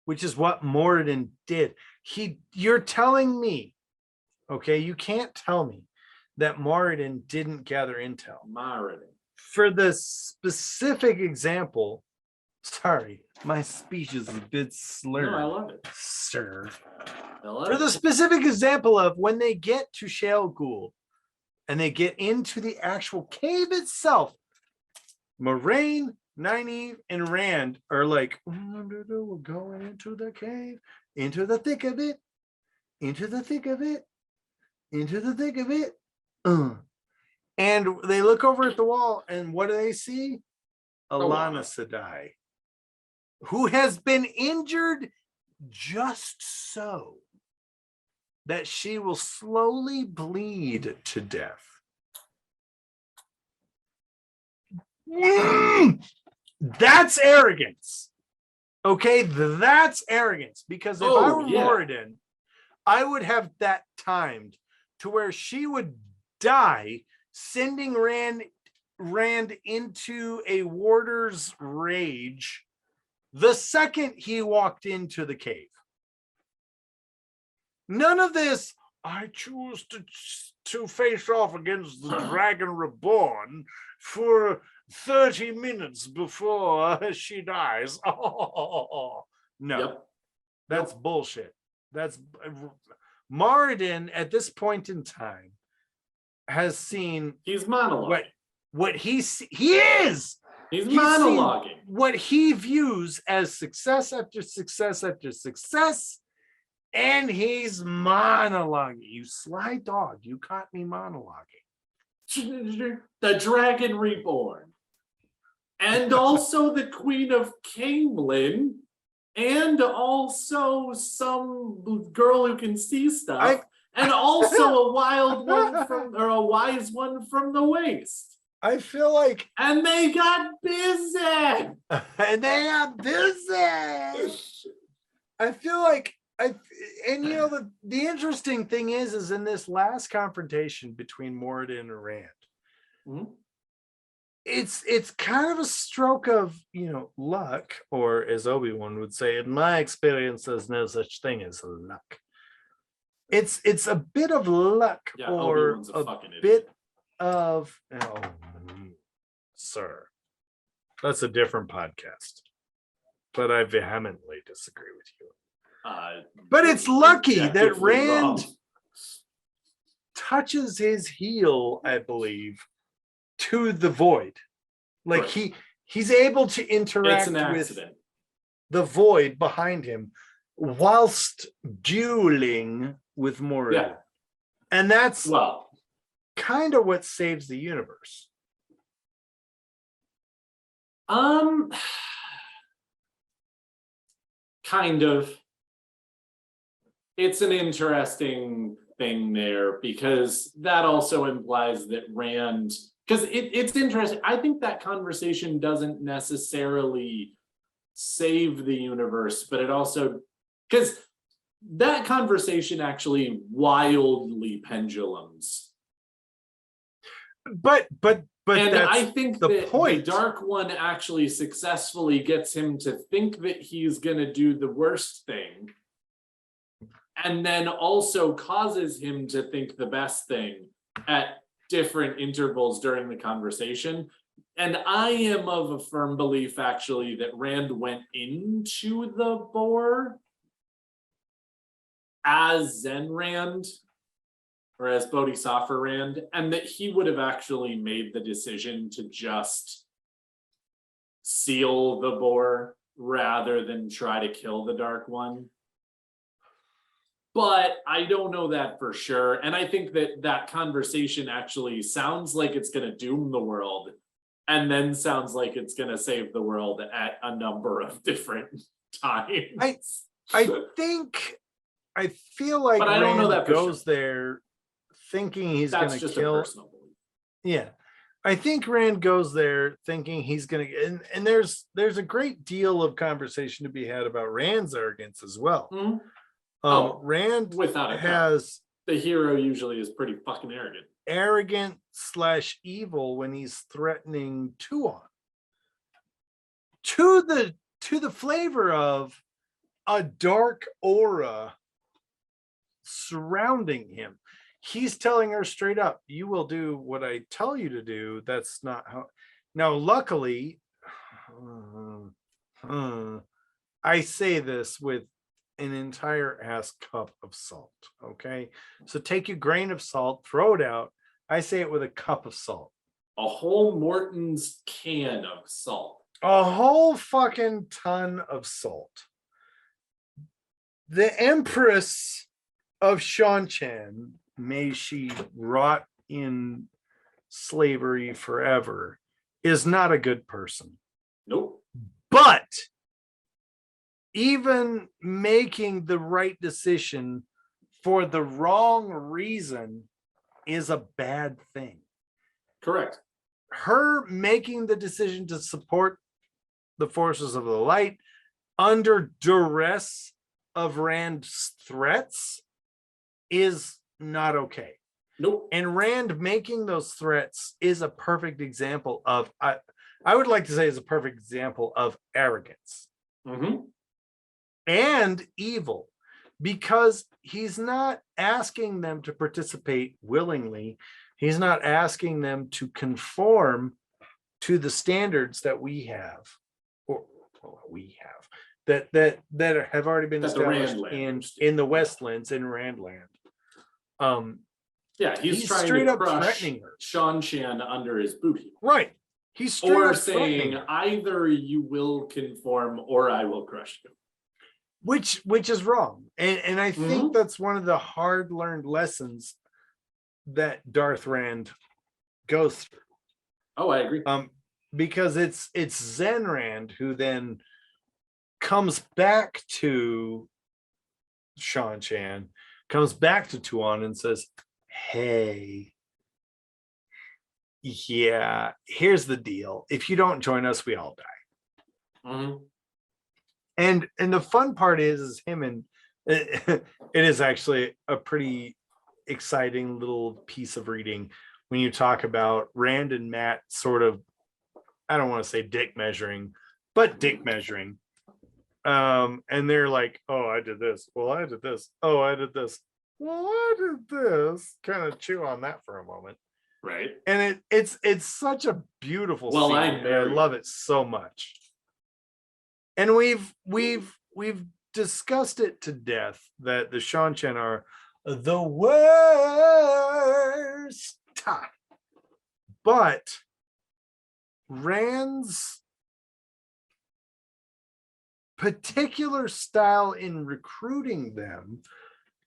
Which is what Moradin did. You're telling me, okay, you can't tell me that Moradin didn't gather intel. Moradin. For the specific example, sorry, my speech is a bit slurred. No, I love it. Sir. I love For the it. specific example of when they get to Shale Ghoul and they get into the actual cave itself, Moraine, Nynaeve, and Rand are like, we're going into the cave, into the thick of it, into the thick of it, into the thick of it. And they look over at the wall, and what do they see? Alana Sedai, who has been injured just so that she will slowly bleed to death. That's arrogance. Okay, that's arrogance. Because if I were Moradin, I would have that timed to where she would die, sending Rand into a warder's rage the second he walked into the cave. None of this, I choose to face off against the Dragon Reborn for 30 minutes before she dies. Oh, no, Yep. that's bullshit. That's Moradin at this point in time has seen He's monologuing. What he is. He's He's monologuing. seen what he views as success after success after success, and he's monologuing. You sly dog, you caught me monologuing. The Dragon Reborn. And also the Queen of Camelin. And also some girl who can see stuff. And also a wild one or a wise one from the Waste. I feel like, and they got busy. And they got busy. I feel like, the interesting thing is in this last confrontation between Moradin and Rand, mm-hmm. it's kind of a stroke of luck, or as Obi-Wan would say, in my experience, there's no such thing as luck. It's a bit of luck, or Obi-Wan's a bit of sir. That's a different podcast. But I vehemently disagree with you. But it's lucky that Rand touches his heel, I believe, to the void. Like right. he's able to interact with the void behind him whilst dueling with Moradin. Yeah. And that's kind of what saves the universe. Kind of. It's an interesting thing there, because that also implies that Rand, because it's interesting. I think that conversation doesn't necessarily save the universe, but it also, because that conversation actually wildly pendulums. But and I think that the Dark One actually successfully gets him to think that he's going to do the worst thing, and then also causes him to think the best thing at different intervals during the conversation. And I am of a firm belief, actually, that Rand went into the boar as Zen Rand, or as Bodhisattva Rand, and that he would have actually made the decision to just seal the boar rather than try to kill the Dark One. But I don't know that for sure. And I think that that conversation actually sounds like it's going to doom the world, and then sounds like it's going to save the world at a number of different times. I feel like But I don't know Rand that for goes sure. there thinking he's That's gonna just a kill. personal belief. Yeah. I think Rand goes there thinking he's gonna and there's a great deal of conversation to be had about Rand's arrogance as well. Mhm. Oh, Rand without a doubt. has The hero usually is pretty fucking arrogant. / evil when he's threatening Tuon. To the flavor of a dark aura surrounding him. He's telling her straight up, you will do what I tell you to do. That's not how. Now, luckily, I say this with an entire ass cup of salt. Okay. So take a grain of salt, throw it out. I say it with a cup of salt. A whole Morton's can of salt. A whole fucking ton of salt. The Empress of Seanchan, may she rot in slavery forever, is not a good person. Nope. But even making the right decision for the wrong reason is a bad thing. Correct. Her making the decision to support the forces of the light under duress of Rand's threats is not okay. Nope. And Rand making those threats is a perfect example of, I would like to say is a perfect example of arrogance and evil, because he's not asking them to participate willingly. He's not asking them to conform to the standards that we have, or that have already been established in the Westlands, in Randland. Yeah, he's trying straight to up crush threatening her. Seanchan under his boot heel. Right. He's straight or up saying either you will conform or I will crush you. Which is wrong. And I think that's one of the hard learned lessons that Darth Rand goes through. Oh, I agree. Because it's Zen Rand who then comes back to Seanchan, comes back to Tuon and says, hey, yeah, here's the deal. If you don't join us, we all die. And the fun part is him and it is actually a pretty exciting little piece of reading when you talk about Rand and Matt sort of, I don't want to say dick measuring, but dick measuring. And they're like, oh, I did this. Well, I did this. Oh, I did this. Well, I did this. Kind of chew on that for a moment. Right. And it's such a beautiful scene. I love it so much. And we've discussed it to death that the Seanchan are the worst. But Rand's particular style in recruiting them,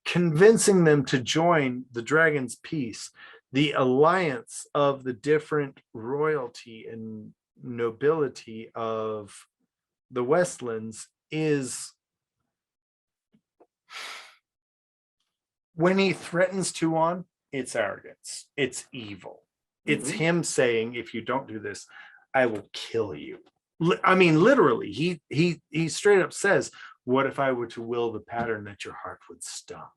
convincing them to join the Dragon's Peace, the alliance of the different royalty and nobility of the Westlands, is when he threatens Tuon, it's arrogance, it's evil. It's him saying, if you don't do this, I will kill you. I mean, literally, he straight up says, what if I were to will the pattern that your heart would stop?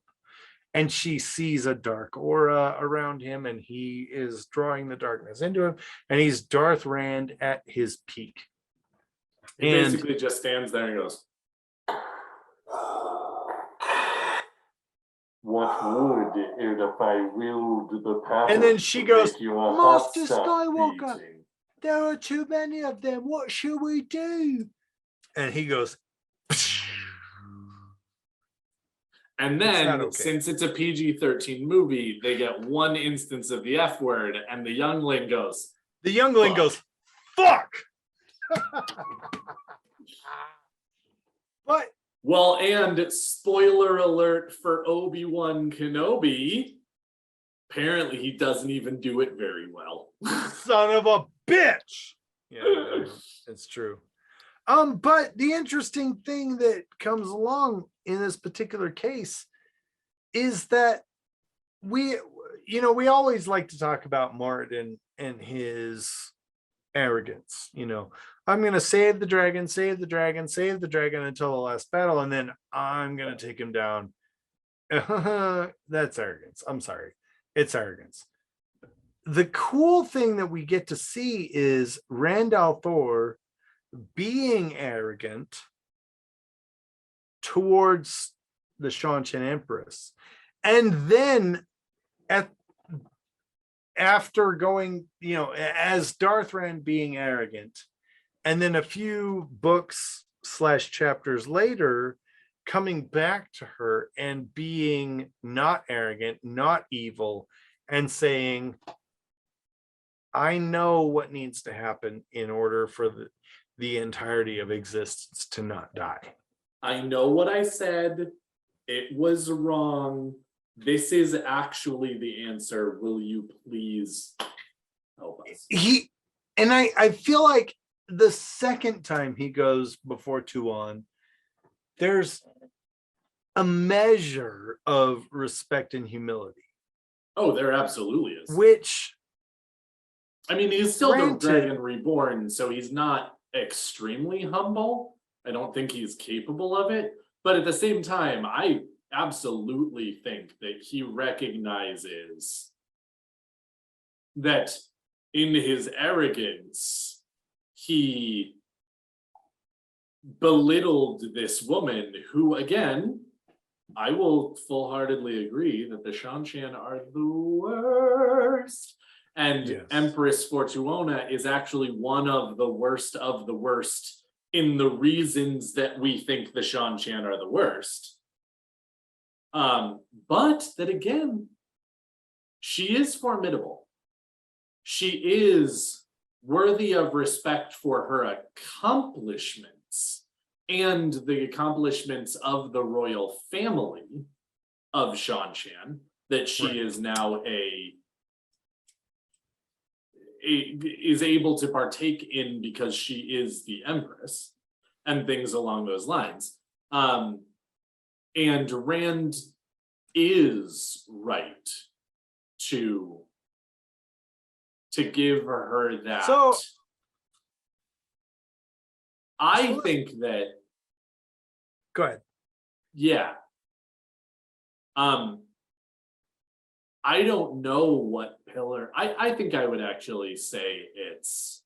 And she sees a dark aura around him, and he is drawing the darkness into him, and he's Darth Rand at his peak. He basically just stands there and goes, what would it if I willed the pattern? And then she goes, Master Skywalker, there are too many of them. What should we do? And he goes, and then since it's a PG-13 movie, they get one instance of the F word, and the youngling goes, fuck. But well, and spoiler alert for Obi-Wan Kenobi, apparently he doesn't even do it very well. Son of a bitch. Yeah, it's true. But the interesting thing that comes along in this particular case is that we always like to talk about Martin and his arrogance. I'm going to save the dragon, save the dragon, save the dragon until the last battle, and then I'm going to take him down. That's arrogance. I'm sorry. It's arrogance. The cool thing that we get to see is Randall Thor being arrogant towards the Shanshan Empress. And then after going, as Darthran being arrogant, and then a few books / chapters later, coming back to her and being not arrogant, not evil, and saying, I know what needs to happen in order for the entirety of existence to not die. I know what I said. It was wrong. This is actually the answer. Will you please help us? I feel like the second time he goes before Tuon, there's a measure of respect and humility. Oh, there absolutely is. Which, I mean, he's still the Dragon Reborn, so he's not extremely humble. I don't think he's capable of it. But at the same time, I absolutely think that he recognizes that in his arrogance, he belittled this woman who, again, I will full-heartedly agree that the Shanshan are the worst. And yes. Empress Fortuona is actually one of the worst in the reasons that we think the Shanshan are the worst. But that again, she is formidable. She is worthy of respect for her accomplishments and the accomplishments of the royal family of Shanshan, that she is now is able to partake in because she is the Empress and things along those lines. And Rand is right to give her that. So I think that. Go ahead. Yeah. I don't know what pillar. I think I would actually say it's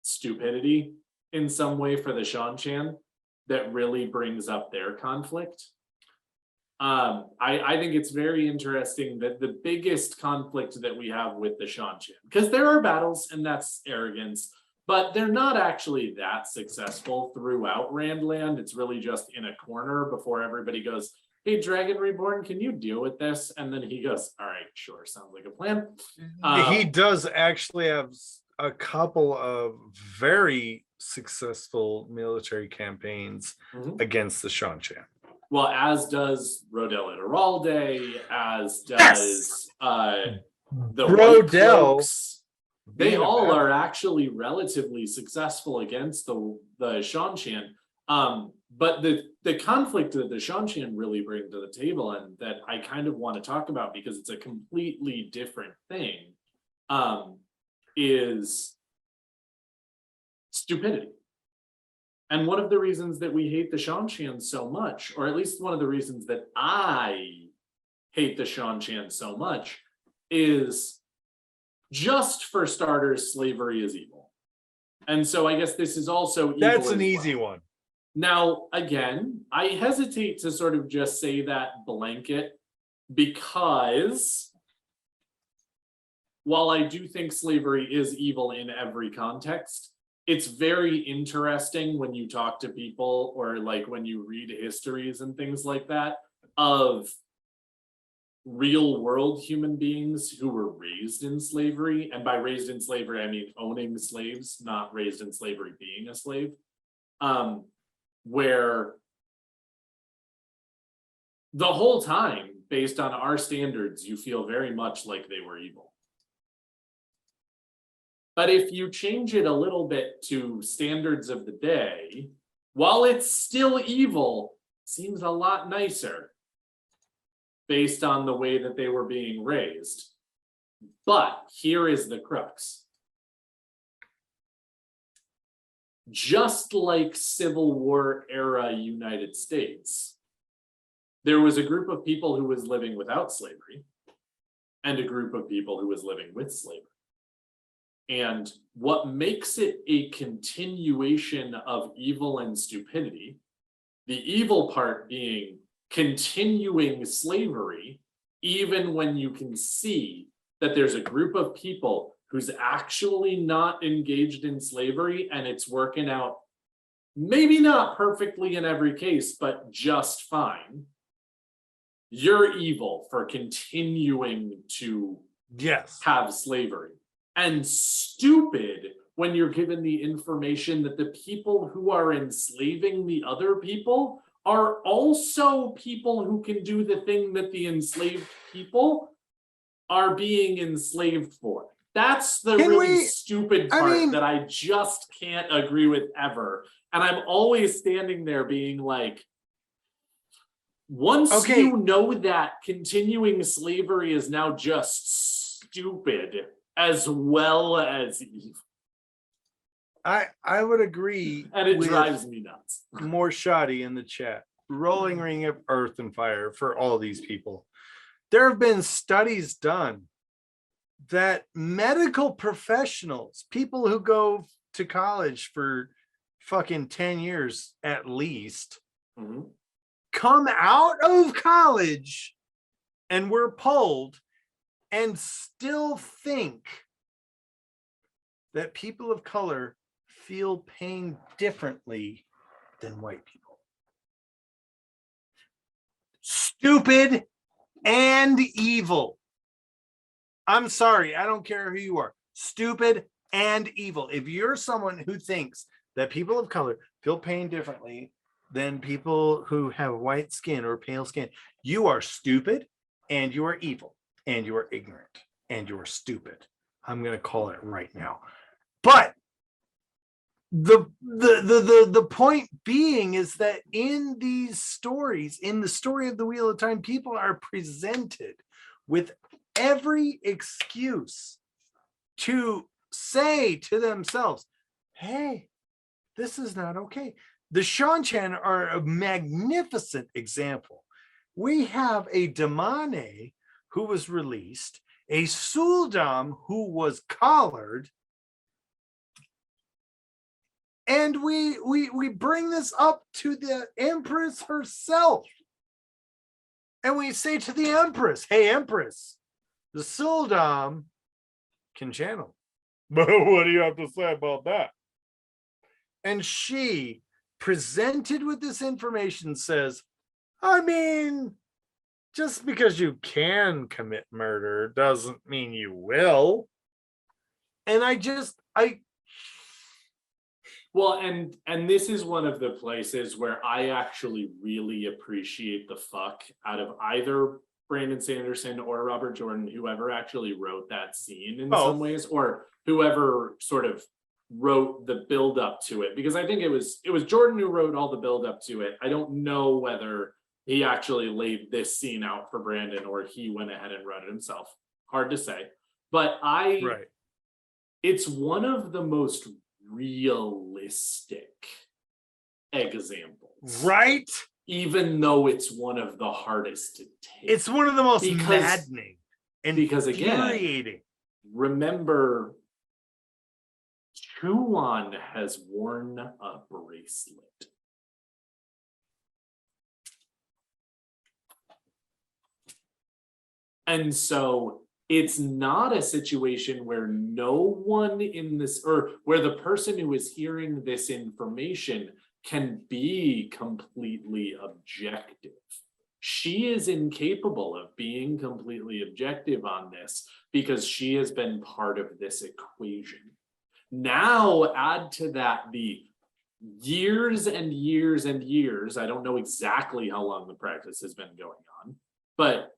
stupidity in some way for the Shanshan that really brings up their conflict. I think it's very interesting that the biggest conflict that we have with the Shanshan, because there are battles and that's arrogance, but they're not actually that successful throughout Randland. It's really just in a corner before everybody goes, hey, Dragon Reborn, can you deal with this? And then he goes, all right, sure, sounds like a plan. He does actually have a couple of very successful military campaigns against the Shanshan. Well, as does Rodell et Aralde, as does the Rodell. They all are actually relatively successful against the Shanshan. But the conflict that the Shanshan really bring to the table, and that I kind of want to talk about because it's a completely different thing, is stupidity. And one of the reasons that we hate the Shanshan so much, or at least one of the reasons that I hate the Shanshan so much, is just for starters, slavery is evil. And so I guess this is also evil. That's an easy one. Now, again, I hesitate to sort of just say that blanket because while I do think slavery is evil in every context, it's very interesting when you talk to people or like when you read histories and things like that of real world human beings who were raised in slavery. And by raised in slavery, I mean owning slaves, not raised in slavery being a slave. Where the whole time, based on our standards, you feel very much like they were evil. But if you change it a little bit to standards of the day, while it's still evil, seems a lot nicer based on the way that they were being raised. But here is the crux. Just like Civil War era United States, there was a group of people who was living without slavery and a group of people who was living with slavery. And what makes it a continuation of evil and stupidity, the evil part being continuing slavery, even when you can see that there's a group of people who's actually not engaged in slavery and it's working out, maybe not perfectly in every case, but just fine. You're evil for continuing to have slavery. And stupid when you're given the information that the people who are enslaving the other people are also people who can do the thing that the enslaved people are being enslaved for. That's the really stupid part that I just can't agree with ever. And I'm always standing there being like, once you know that continuing slavery is now just stupid as well as evil. I would agree. And it drives me nuts. More shoddy in the chat. Rolling ring of earth and fire for all these people. There have been studies done that medical professionals, people who go to college for fucking 10 years at least, come out of college and were polled and still think that people of color feel pain differently than white people. Stupid and evil. I'm sorry, I don't care who you are. Stupid and evil. If you're someone who thinks that people of color feel pain differently than people who have white skin or pale skin, you are stupid and you are evil and you are ignorant and you are stupid. I'm going to call it right now. But the point being is that in these stories, in the story of the Wheel of Time, people are presented with every excuse to say to themselves, hey, this is not okay. The Shanchan are a magnificent example. We have a Damane who was released, a Suldam who was collared, and we bring this up to the Empress herself. And we say to the Empress, hey, Empress, the Suldam can channel. But what do you have to say about that? And she, presented with this information, says, I mean, just because you can commit murder doesn't mean you will. And well, and this is one of the places where I actually really appreciate the fuck out of either Brandon Sanderson or Robert Jordan, whoever actually wrote that scene in some ways, or whoever sort of wrote the build up to it, because I think it was Jordan who wrote all the build up to it. I don't know whether he actually laid this scene out for Brandon or he went ahead and wrote it himself. Hard to say, but it's one of the most realistic examples, right? Even though it's one of the hardest to take. It's one of the most maddening and because infuriating. Again, remember, Chuan has worn a bracelet. And so it's not a situation where no one in this, or where the person who is hearing this information can be completely objective. She is incapable of being completely objective on this because she has been part of this equation. Now add to that the years and years and years, I don't know exactly how long the practice has been going on, but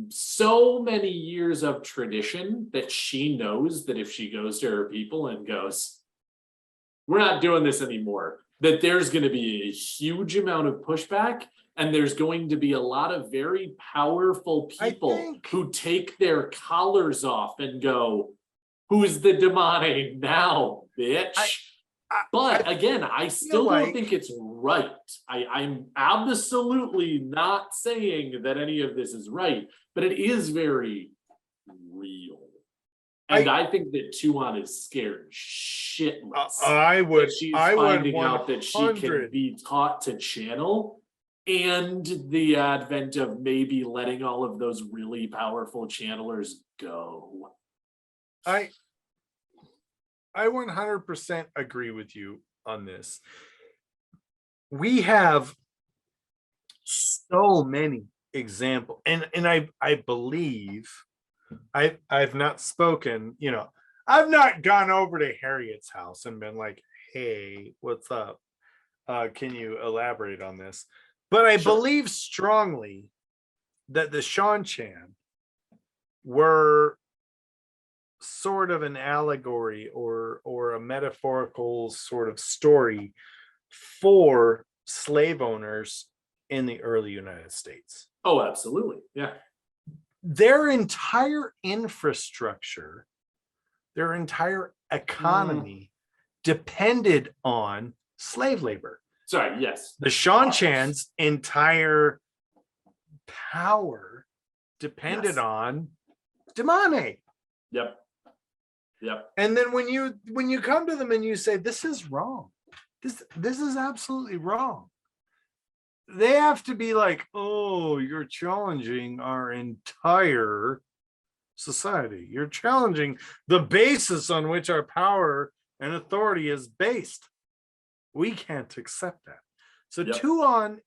so many years of tradition that she knows that if she goes to her people and goes, we're not doing this anymore, that there's going to be a huge amount of pushback, and there's going to be a lot of very powerful people who take their collars off and go, who's the demonic now, bitch? But again, I still don't think it's right. I'm absolutely not saying that any of this is right, but it is very real. And I think that Tuon is scared shitless. She's finding out that she can be taught to channel, and the advent of maybe letting all of those really powerful channelers go. I 100% agree with you on this. We have so many examples, and I believe I've not spoken, I've not gone over to Harriet's house and been like, hey, what's up? Can you elaborate on this? But I believe strongly that the Seanchan were sort of an allegory or a metaphorical sort of story for slave owners in the early United States. Oh, absolutely. Yeah. Their entire infrastructure, their entire economy depended on slave labor. Sorry, yes. The Seanchan's entire power depended on demane. Yep. And then when you come to them and you say, this is wrong, this is absolutely wrong, they have to be like, oh, you're challenging our entire society. You're challenging the basis on which our power and authority is based. We can't accept that. So Tuon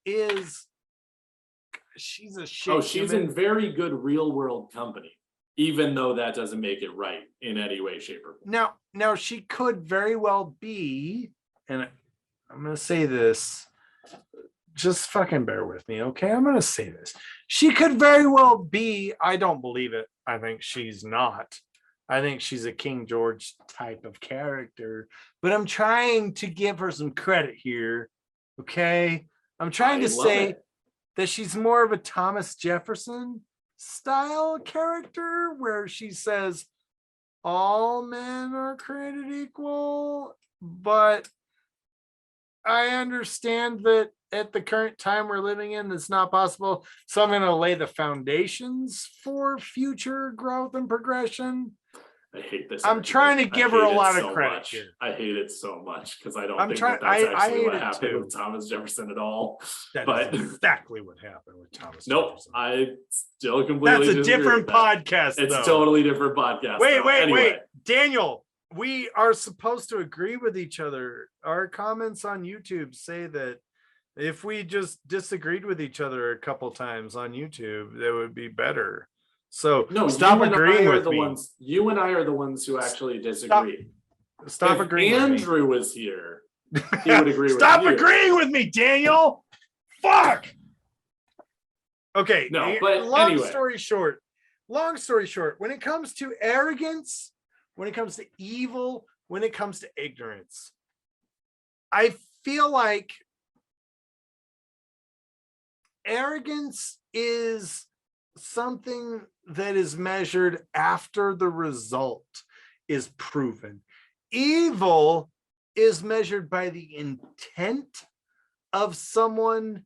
she's a shit. Oh, she's in very good real world company, even though that doesn't make it right in any way, shape, or form. Now she could very well be, and I'm gonna say this, just fucking bear with me, okay? I'm gonna say this. She could very well be, I don't believe it. I think she's not. I think she's a King George type of character, but I'm trying to give her some credit here, okay? I'm trying to say that she's more of a Thomas Jefferson style character where she says all men are created equal, but I understand that at the current time we're living in, it's not possible. So I'm going to lay the foundations for future growth and progression. I hate this. I'm trying to give her a lot of credit here. I hate it so much because I don't think that's actually what happened with Thomas Jefferson at all. That's exactly what happened with Thomas Jefferson. I still completely That's a different podcast. It's a totally different podcast. Wait. Daniel, we are supposed to agree with each other. Our comments on YouTube say that if we just disagreed with each other a couple times on YouTube, that would be better. So no, stop agreeing with me. You and I are the ones who actually disagree. Stop agreeing with me. If Andrew was here, he would agree with you. Stop agreeing with me, Daniel. Fuck. Okay. No, but long story short, when it comes to arrogance, when it comes to evil, when it comes to ignorance, I feel like arrogance is something that is measured after the result is proven. Evil is measured by the intent of someone,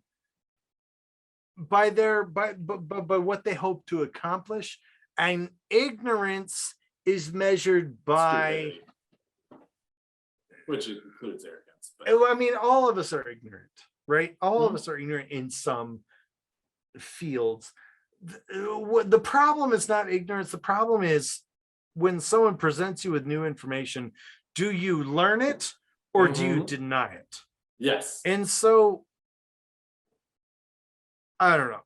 by what they hope to accomplish, and ignorance is measured by, which includes arrogance. But I mean, all of us are ignorant, right? All of us are ignorant in some fields. The problem is not ignorance. The problem is when someone presents you with new information, do you learn it or do you deny it? Yes. And so I don't know.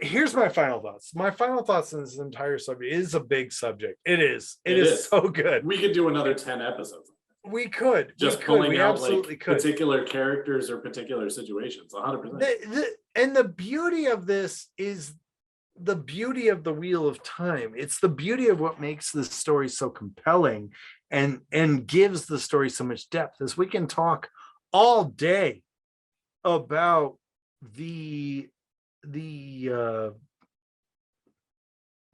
Here's my final thoughts. My final thoughts on this entire subject is a big subject. It is so good. We could do another 10 episodes. We could. Just We pulling out absolutely like could. particular characters or particular situations. 100%. And the beauty of this is the beauty of the Wheel of Time. It's the beauty of what makes this story so compelling and gives the story so much depth, is we can talk all day about the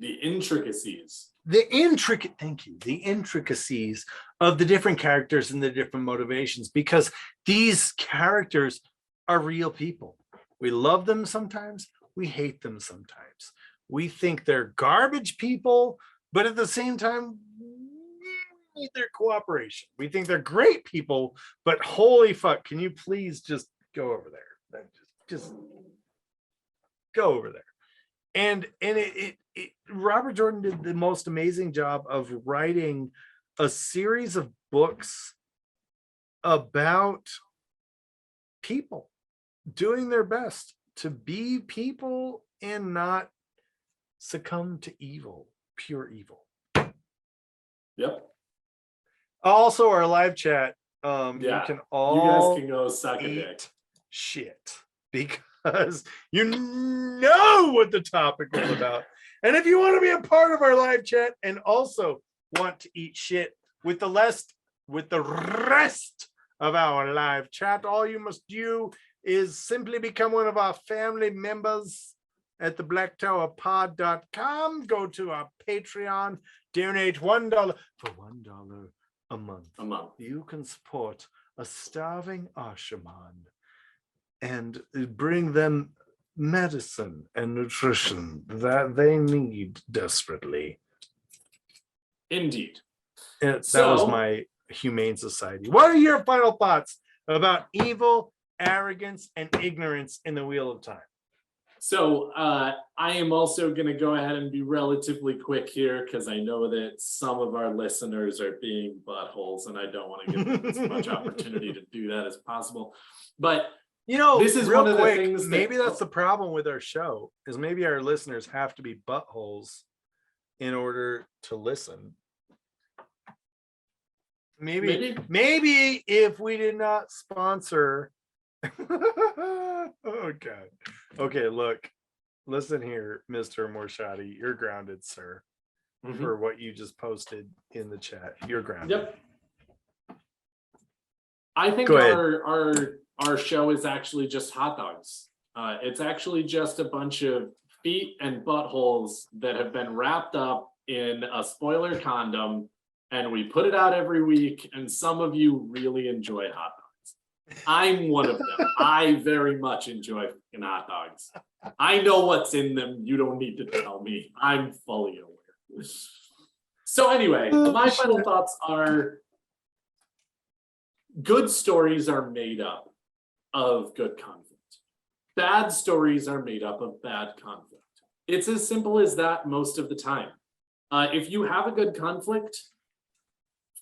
intricacies. Thank you, the intricacies of the different characters and the different motivations, because these characters are real people. We love them sometimes, we hate them sometimes. We think they're garbage people, but at the same time, we need their cooperation. We think they're great people, but holy fuck, can you please just go over there? Just go over there. And Robert Jordan did the most amazing job of writing a series of books about people doing their best to be people and not succumb to evil, pure evil. Yep. Also, our live chat, Yeah, you can you guys can go suck a dick. eat shit, because you know what the topic was about. And if you want to be a part of our live chat and also want to eat shit with the rest of our live chat, all you must do is simply become one of our family members at the blacktowerpod.com. Go to our Patreon, donate $1 for $1 a month. You can support a starving Ashaman and bring them medicine and nutrition that they need desperately. Indeed. That was my Humane Society. What are your final thoughts about evil, arrogance, and ignorance in the Wheel of Time? So I am also going to go ahead and be relatively quick here, because I know that some of our listeners are being buttholes, and I don't want to give them as much opportunity to do that as possible. But this is one of the things that, maybe that's the problem with our show, is maybe our listeners have to be buttholes in order to listen. Maybe if we did not sponsor oh god. Okay, look, listen here, Mr. Morshadi, you're grounded, sir. For what you just posted in the chat, you're grounded. Yep. I think our show is actually just hot dogs. It's actually just a bunch of feet and buttholes that have been wrapped up in a spoiler condom, and we put it out every week, and some of you really enjoy hot dogs. I'm one of them. I very much enjoy fucking hot dogs. I know what's in them. You don't need to tell me. I'm fully aware. So anyway, my final thoughts are, good stories are made up of good conflict. Bad stories are made up of bad conflict. It's as simple as that most of the time. If you have a good conflict,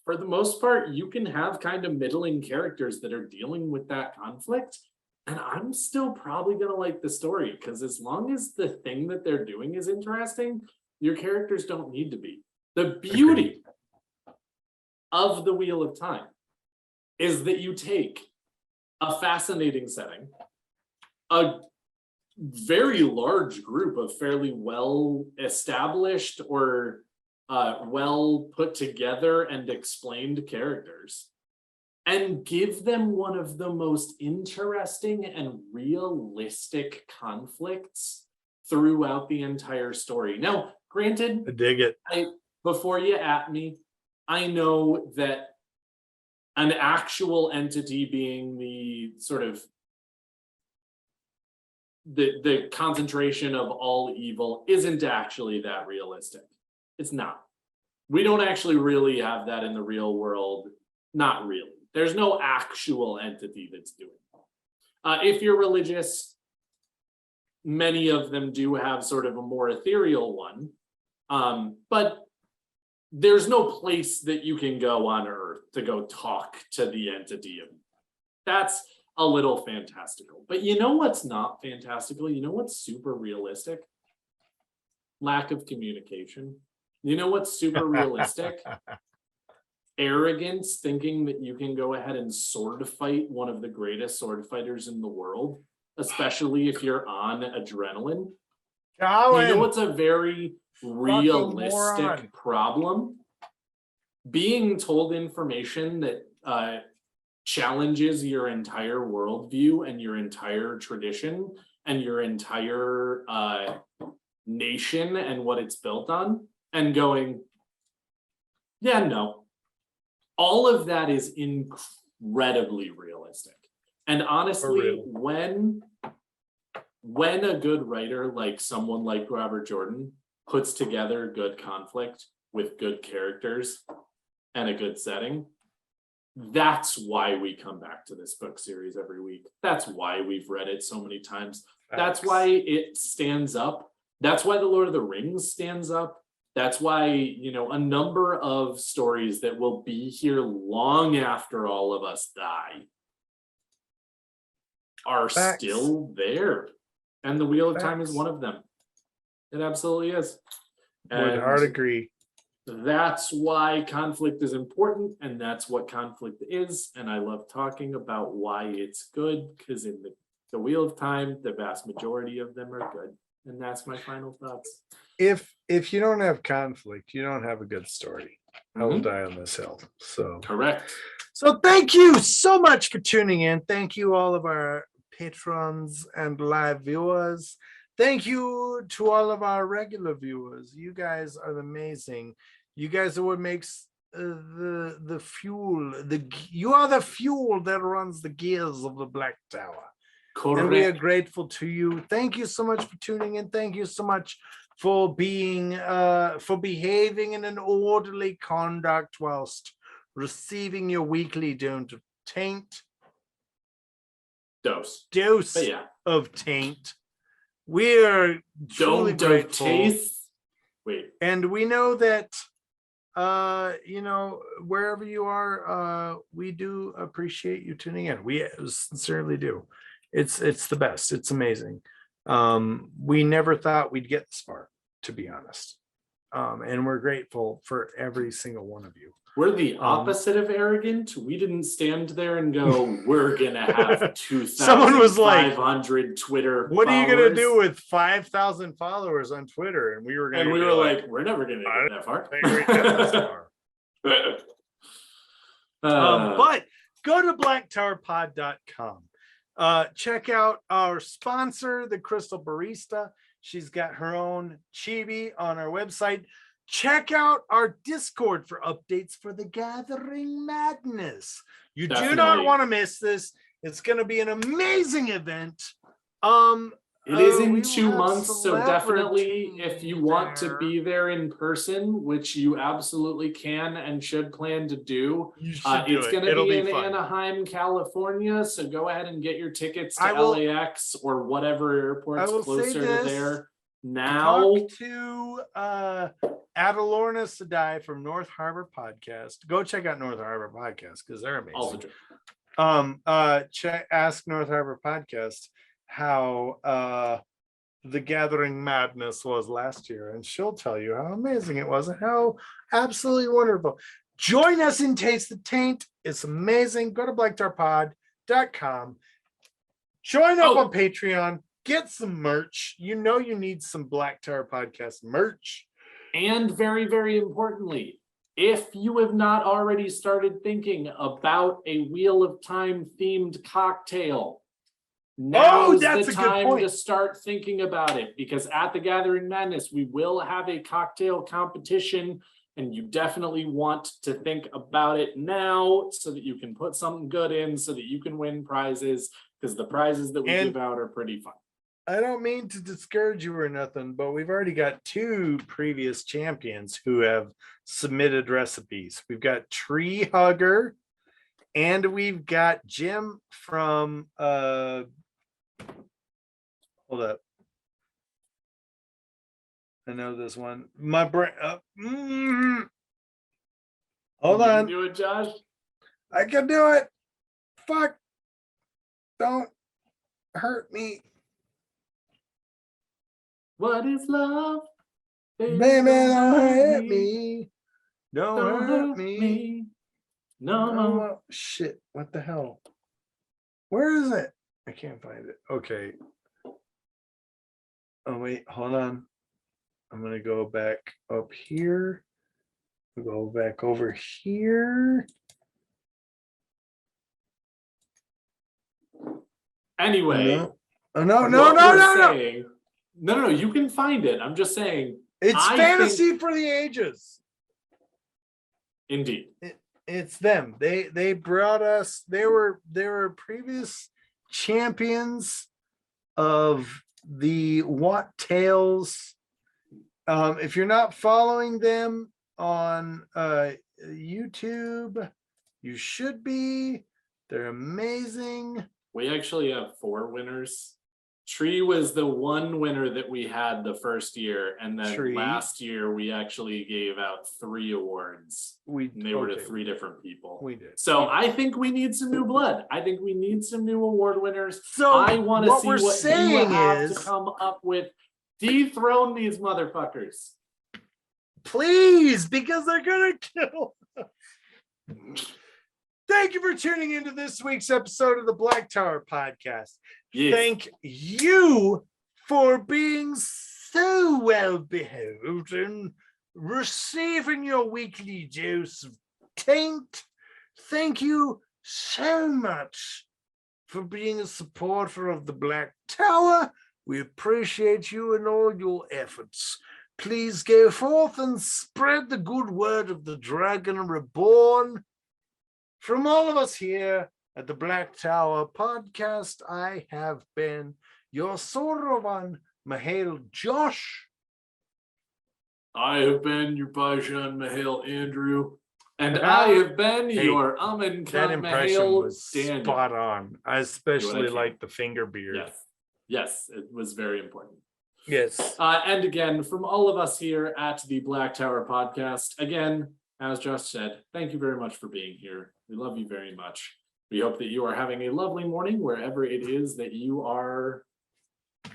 for the most part, you can have kind of middling characters that are dealing with that conflict, and I'm still probably going to like the story, because as long as the thing that they're doing is interesting, your characters don't need to be. The beauty of the Wheel of Time is that you take a fascinating setting, a very large group of fairly well established or well put together and explained characters, and give them one of the most interesting and realistic conflicts throughout the entire story. Now, granted, I dig it. Before you at me, I know that an actual entity being the sort of the concentration of all evil isn't actually that realistic. It's not. We don't actually really have that in the real world. Not really. There's no actual entity that's doing that. If you're religious, many of them do have sort of a more ethereal one. But there's no place that you can go on Earth to go talk to the entity of. That's a little fantastical. But you know what's not fantastical? You know what's super realistic? Lack of communication. You know what's super realistic? arrogance thinking that you can go ahead and sword fight one of the greatest sword fighters in the world, especially if you're on adrenaline. You know, it's a very realistic problem. Being told information that challenges your entire worldview and your entire tradition and your entire nation and what it's built on, and going, yeah, no. All of that is incredibly realistic. And honestly, when a good writer like someone like Robert Jordan puts together good conflict with good characters and a good setting, that's why we come back to this book series every week. That's why we've read it so many times. That's why it stands up. That's why The Lord of the Rings stands up. That's why, you know, a number of stories that will be here long after all of us die are still there. And The Wheel of Time is one of them. It absolutely is. Would hard agree. That's why conflict is important, and that's what conflict is. And I love talking about why it's good, because in the Wheel of Time, the vast majority of them are good. And that's my final thoughts. If you don't have conflict, you don't have a good story. I will die on this hill. So correct. So thank you so much for tuning in. Thank you all of our patrons and live viewers. Thank you to all of our regular viewers. You guys are amazing. You guys are what makes the fuel. You are the fuel that runs the gears of the Black Tower. Correct. And we are grateful to you. Thank you so much for tuning in. Thank you so much for being for behaving in an orderly conduct whilst receiving your weekly dose of taint. We are truly grateful. Wait. And we know that you know, wherever you are, we do appreciate you tuning in. We sincerely do. It's the best. It's amazing. We never thought we'd get this far, to be honest. And we're grateful for every single one of you. We're the opposite of arrogant. We didn't stand there and go, we're gonna have 2,500 Twitter what are you gonna do with 5,000 followers on Twitter? And we were like, we're never gonna get that far. But go to blacktowerpod.com. Check out our sponsor, the Crystal Barista. She's got her own chibi on our website. Check out our Discord for updates for the Gathering Madness. You do not want to miss this. It's going to be an amazing event. It is in 2 months, so definitely if you want to be there in person, which you absolutely can and should plan to do, it's going to be in Anaheim, California, so go ahead and get your tickets to LAX or whatever airport's closer to there now. Talk to Adalorna Sadai from North Harbor Podcast. Go check out North Harbor Podcast because they're amazing. Also true. Ask North Harbor Podcast how the Gathering Madness was last year, and she'll tell you how amazing it was and how absolutely wonderful. Join us in Taste the Taint. It's amazing. Go to blacktowerpod.com. Join up on Patreon. Get some merch. You know you need some Black Tower Podcast merch. And very, very importantly, if you have not already started thinking about a Wheel of Time themed cocktail, now's the time to start thinking about it, because at the Gathering Madness, we will have a cocktail competition, and you definitely want to think about it now so that you can put something good in so that you can win prizes, because the prizes that we give out are pretty fun. I don't mean to discourage you or nothing, but we've already got 2 previous champions who have submitted recipes. We've got Tree Hugger and we've got Jim from hold up. I know this one. My brain hold on. Do it, Josh. I can do it. Fuck. Don't hurt me. What is love? Baby, don't hurt me. Don't hurt me. No. Shit. What the hell? Where is it? I can't find it. Okay. Oh, wait. Hold on. I'm going to go back up here. Go back over here. Anyway. No. Oh, No. You can find it. I'm just saying. It's fantasy for the ages. Indeed. It's them. They brought us. They were previous champions of the What Tales. If you're not following them on YouTube, you should be. They're amazing. We actually have 4 winners. Tree was the one winner that we had the first year, and then last year we actually gave out 3 awards. They were to 3 different people. We did. So I think we need some new blood. I think we need some new award winners. So I want to see we're what saying you have is, to come up with. Dethrone these motherfuckers. Please, because they're gonna kill. Thank you for tuning into this week's episode of the Black Tower Podcast. Yes. Thank you for being so well behaved and receiving your weekly dose of taint. Thank you so much for being a supporter of the Black Tower. We appreciate you and all your efforts. Please go forth and spread the good word of the Dragon Reborn. From all of us here at the Black Tower Podcast, I have been your Sorovan Mahale Josh. I have been your Bajan Mahale Andrew. And I have been your Amin Khan Mahale Daniel. Spot on. I especially like the finger beard. Yes, it was very important. Yes. And again, from all of us here at the Black Tower Podcast, again, as Josh said, thank you very much for being here. We love you very much. We hope that you are having a lovely morning wherever it is that you are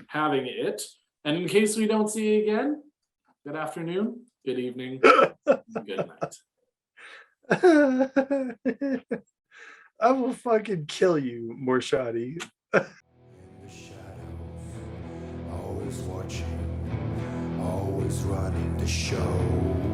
having it. And in case we don't see you again, good afternoon, good evening, good night. I will fucking kill you, Morshadi. In the shadows, always watching, always running the show.